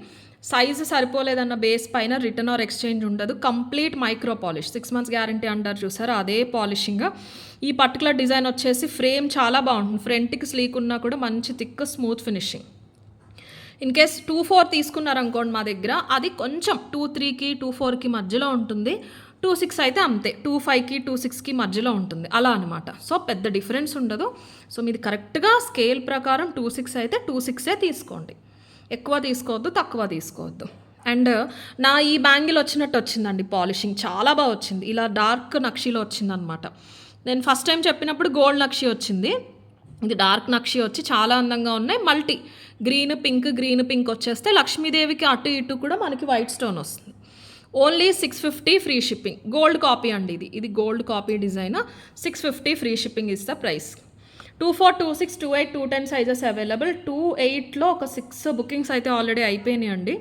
సైజు సరిపోలేదన్న బేస్ పైన రిటర్న్ ఆర్ ఎక్స్చేంజ్ ఉండదు. Complete micro polish, 6 months guarantee అంటారు చూసారు, అదే పాలిషింగ్. ఈ పర్టికులర్ డిజైన్ వచ్చేసి ఫ్రేమ్ చాలా బాగుంటుంది, ఫ్రంట్కి స్లీక్ ఉన్నా కూడా మంచి thick smooth finishing. In case 2-4 తీసుకున్నారనుకోండి మా దగ్గర, అది కొంచెం 2-3కి 2-4కి మధ్యలో ఉంటుంది. 2-6 అయితే అంతే, 2-5కి 2-6కి మధ్యలో ఉంటుంది, అలా అనమాట. సో పెద్ద డిఫరెన్స్ ఉండదు. సో మీది కరెక్ట్గా స్కేల్ ప్రకారం 2-6 అయితే 2-6ఏ తీసుకోండి, ఎక్కువ తీసుకోవద్దు, తక్కువ తీసుకోవద్దు. అండ్ నా ఈ బ్యాంగిల్ వచ్చినట్టు వచ్చిందండి, పాలిషింగ్ చాలా బాగా వచ్చింది. ఇలా డార్క్ నక్షీలో వచ్చిందనమాట. నేను ఫస్ట్ టైం చెప్పినప్పుడు గోల్డ్ నక్షి వచ్చింది, ఇది డార్క్ నక్షి వచ్చి చాలా అందంగా ఉన్నాయి. మల్టీ గ్రీన్ పింక్ వచ్చేస్తే లక్ష్మీదేవికి అటు ఇటు కూడా మనకి వైట్ స్టోన్ వస్తుంది. Only 650 free shipping. Gold copy అండి, ఇది gold copy design. 650 free shipping is the price. 24, 26, 28, 210 sizes available. 28లో ఒక 6 బుకింగ్స్ అయితే ఆల్రెడీ అయిపోయినాయి అండి.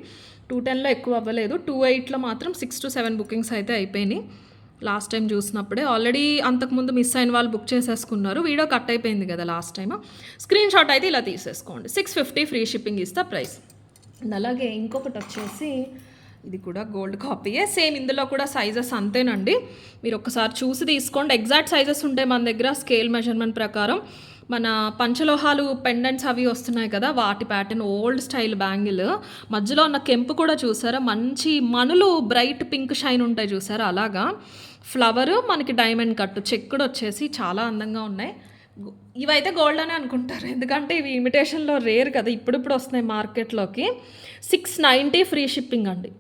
210లో ఎక్కువ అవ్వలేదు, 28లో మాత్రం 6 to 7 బుకింగ్స్ అయితే అయిపోయినాయి. లాస్ట్ టైం చూసినప్పుడే ఆల్రెడీ అంతకుముందు మిస్ అయిన వాళ్ళు బుక్ చేసేసుకున్నారు, వీడియో కట్ అయిపోయింది కదా లాస్ట్ టైం. స్క్రీన్ షాట్ అయితే ఇలా తీసేసుకోండి. 650 ఫ్రీ షిప్పింగ్ ఇస్తే ప్రైస్. అండ్ అలాగే ఇంకొకటి వచ్చేసి ఇది కూడా గోల్డ్ కాపీయే, సేమ్ ఇందులో కూడా సైజెస్ అంతేనండి. మీరు ఒక్కసారి చూసి తీసుకోండి, ఎగ్జాక్ట్ సైజెస్ ఉంటాయి మన దగ్గర స్కేల్ మెజర్మెంట్ ప్రకారం. మన పంచలోహాలు పెండెంట్స్ అవి వస్తున్నాయి కదా, వాటి ప్యాటర్న్ ఓల్డ్ స్టైల్ బ్యాంగిల్. మధ్యలో ఉన్న కెంపు కూడా చూసారా, మంచి మనులు బ్రైట్ పింక్ షైన్ ఉంటాయి చూసారా, అలాగా. ఫ్లవర్ మనకి డైమండ్ కట్టు చెక్కుడు వచ్చేసి చాలా అందంగా ఉన్నాయి. ఇవైతే గోల్డ్ అనే అనుకుంటారు, ఎందుకంటే ఇవి ఇమిటేషన్లో రేర్ కదా, ఇప్పుడిప్పుడు వస్తున్నాయి మార్కెట్లోకి. 690 ఫ్రీ షిప్పింగ్ అండి.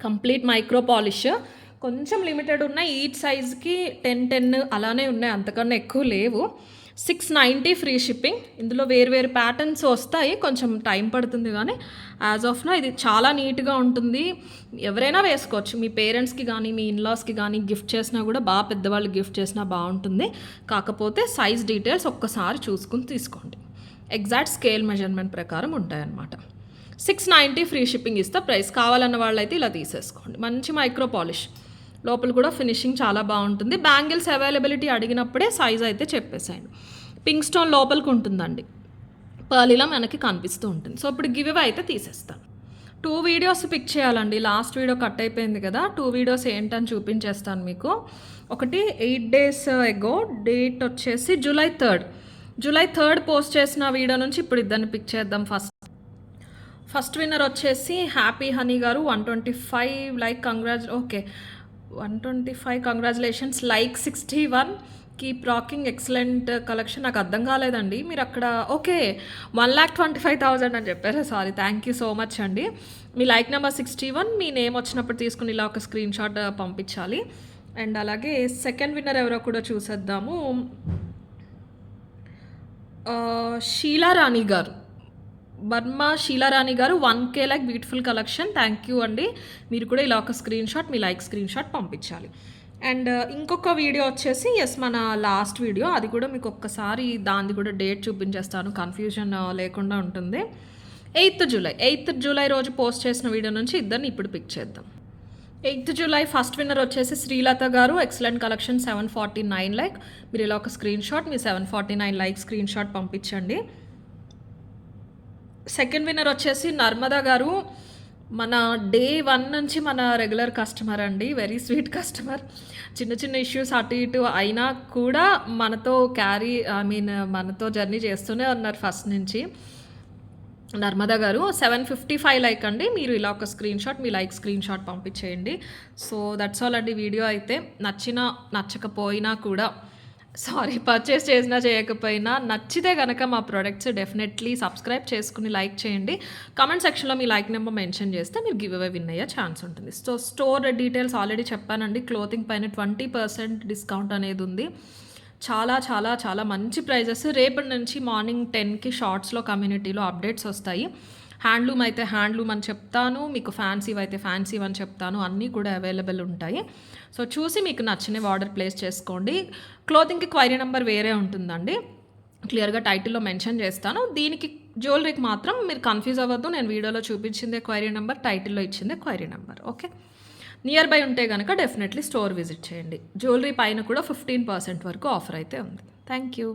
కంప్లీట్ మైక్రో పాలిష్, కొంచెం లిమిటెడ్ ఉన్నాయి, ఈచ్ సైజ్కి 10 అలానే ఉన్నాయి, అంతకన్నా ఎక్కువ లేవు. 690 ఫ్రీ షిప్పింగ్. ఇందులో వేరు ప్యాటర్న్స్ వస్తాయి, కొంచెం టైం పడుతుంది, కానీ యాజ్ ఆఫ్ నో ఇది చాలా నీట్గా ఉంటుంది. ఎవరైనా వేసుకోవచ్చు, మీ పేరెంట్స్కి కానీ మీ ఇన్లాస్కి కానీ గిఫ్ట్ చేసినా కూడా, బాగా పెద్దవాళ్ళు గిఫ్ట్ చేసినా బాగుంటుంది. కాకపోతే సైజ్ డీటెయిల్స్ ఒక్కసారి చూసుకుని తీసుకోండి, ఎగ్జాక్ట్ స్కేల్ మెజర్మెంట్ ప్రకారం ఉంటాయన్నమాట. 690 ఫ్రీ షిప్పింగ్ ఇస్తే ప్రైస్. కావాలన్న వాళ్ళైతే ఇలా తీసేసుకోండి. మంచి మైక్రో పాలిష్, లోపల కూడా ఫినిషింగ్ చాలా బాగుంటుంది. బ్యాంగిల్స్ అవైలబిలిటీ అడిగినప్పుడే సైజ్ అయితే చెప్పేసాయండి. పింక్ స్టోన్ లోపలికి ఉంటుందండి, పర్లీలా మనకి కనిపిస్తూ ఉంటుంది. సో ఇప్పుడు గివ్ అవే అయితే తీసేస్తాను. 2 వీడియోస్ పిక్ చేయాలండి, లాస్ట్ వీడియో కట్ అయిపోయింది కదా, 2 వీడియోస్ ఏంటని చూపించేస్తాను మీకు. ఒకటి 8 days ఎగో, డేట్ వచ్చేసి July 3rd పోస్ట్ చేసిన వీడియో నుంచి ఇప్పుడు ఇద్దరిని పిక్ చేద్దాం. ఫస్ట్ విన్నర్ వచ్చేసి హ్యాపీ హనీ గారు, 125 like, 125 congratulations. Like 61, keep rocking, excellent collection. నాకు అర్థం కాలేదండి, మీరు అక్కడ ఓకే 1,25,000 అని చెప్పారు, sorry, thank you so much అండి. మీ లైక్ నెంబర్ 61, మీ నేమ్ వచ్చినప్పుడు తీసుకుని ఇలా ఒక స్క్రీన్ షాట్ పంపించాలి. అండ్ అలాగే సెకండ్ విన్నర్ ఎవరో కూడా చూసేద్దాము. షీలారాణి గారు, బర్మా షీలారాణి గారు, 1K like, beautiful collection, thank you అండి. మీరు కూడా ఇలా ఒక స్క్రీన్ షాట్, మీ లైక్ స్క్రీన్ షాట్ పంపించాలి. అండ్ ఇంకొక వీడియో వచ్చేసి మన లాస్ట్ వీడియో, అది కూడా మీకు ఒక్కసారి దాన్ని కూడా డేట్ చూపించేస్తాను, కన్ఫ్యూజన్ లేకుండా ఉంటుంది. 8th జూలై రోజు పోస్ట్ చేసిన వీడియో నుంచి ఇద్దరిని ఇప్పుడు పిక్ చేద్దాం. 8th జూలై ఫస్ట్ విన్నర్ వచ్చేసి శ్రీలత గారు, ఎక్సలెంట్ కలెక్షన్, 749 లైక్. మీరు ఇలా ఒక స్క్రీన్ షాట్, మీ 749 లైక్ స్క్రీన్ షాట్ పంపించండి. సెకండ్ విన్నర్ వచ్చేసి నర్మదా గారు, మన డే 1 నుంచి మన రెగ్యులర్ కస్టమర్ అండి, వెరీ స్వీట్ కస్టమర్. చిన్న ఇష్యూస్ అటు ఇటు అయినా కూడా మనతో మనతో జర్నీ చేస్తూనే ఉన్నారు ఫస్ట్ నుంచి. నర్మదా గారు 755 లైక్ అండి. మీరు ఇలా ఒక స్క్రీన్ షాట్, మీ లైక్ స్క్రీన్ షాట్ పంపించేయండి. సో దట్స్ ఆల్ అండి వీడియో అయితే. నచ్చినా నచ్చకపోయినా కూడా సారీ పర్చేస్ చేసినా చేయకపోయినా నచ్చితే గనక మా ప్రొడక్ట్స్ డెఫినెట్లీ సబ్స్క్రైబ్ చేసుకుని లైక్ చేయండి. కామెంట్ సెక్షన్‌లో మీ లైక్ నెంబర్ మెన్షన్ చేస్తే మీరు గివ్ అవే విన్ అయ్యే ఛాన్స్ ఉంటుంది. సో స్టోర్ డీటెయిల్స్ ఆల్రెడీ చెప్పానండి. క్లోతింగ్ పైన 20% డిస్కౌంట్ అనేది ఉంది. చాలా చాలా చాలా మంచి ప్రైజెస్. రేపటి నుంచి మార్నింగ్ 10కి షార్ట్స్‌లో కమ్యూనిటీలో అప్డేట్స్ వస్తాయి. హ్యాండ్లూమ్ అయితే హ్యాండ్లూమ్ అని చెప్తాను. మీకు ఫ్యాన్సీవి అయితే ఫ్యాన్సీవి అని చెప్తాను. అన్నీ కూడా అవైలబుల్ ఉంటాయి. సో చూసి మీకు నచ్చినవి ఆర్డర్ ప్లేస్ చేసుకోండి. క్లోతింగ్‌కి క్వైరీ నెంబర్ వేరే ఉంటుందండి. క్లియర్‌గా టైటిల్‌లో మెన్షన్ చేస్తాను. దీనికి జ్యువెలరీకి మాత్రం మీరు కన్‌ఫ్యూజ్ అవ్వద్దు. నేను వీడియోలో చూపించిందే క్వైరీ నెంబర్, టైటిల్‌లో ఇచ్చిందే query number. Okay. Near by ఉంటే గనక డెఫినెట్లీ స్టోర్ విజిట్ చేయండి. జ్యువెలరీ పైన కూడా 15% వరకు ఆఫర్ అయితే ఉంది. Thank you.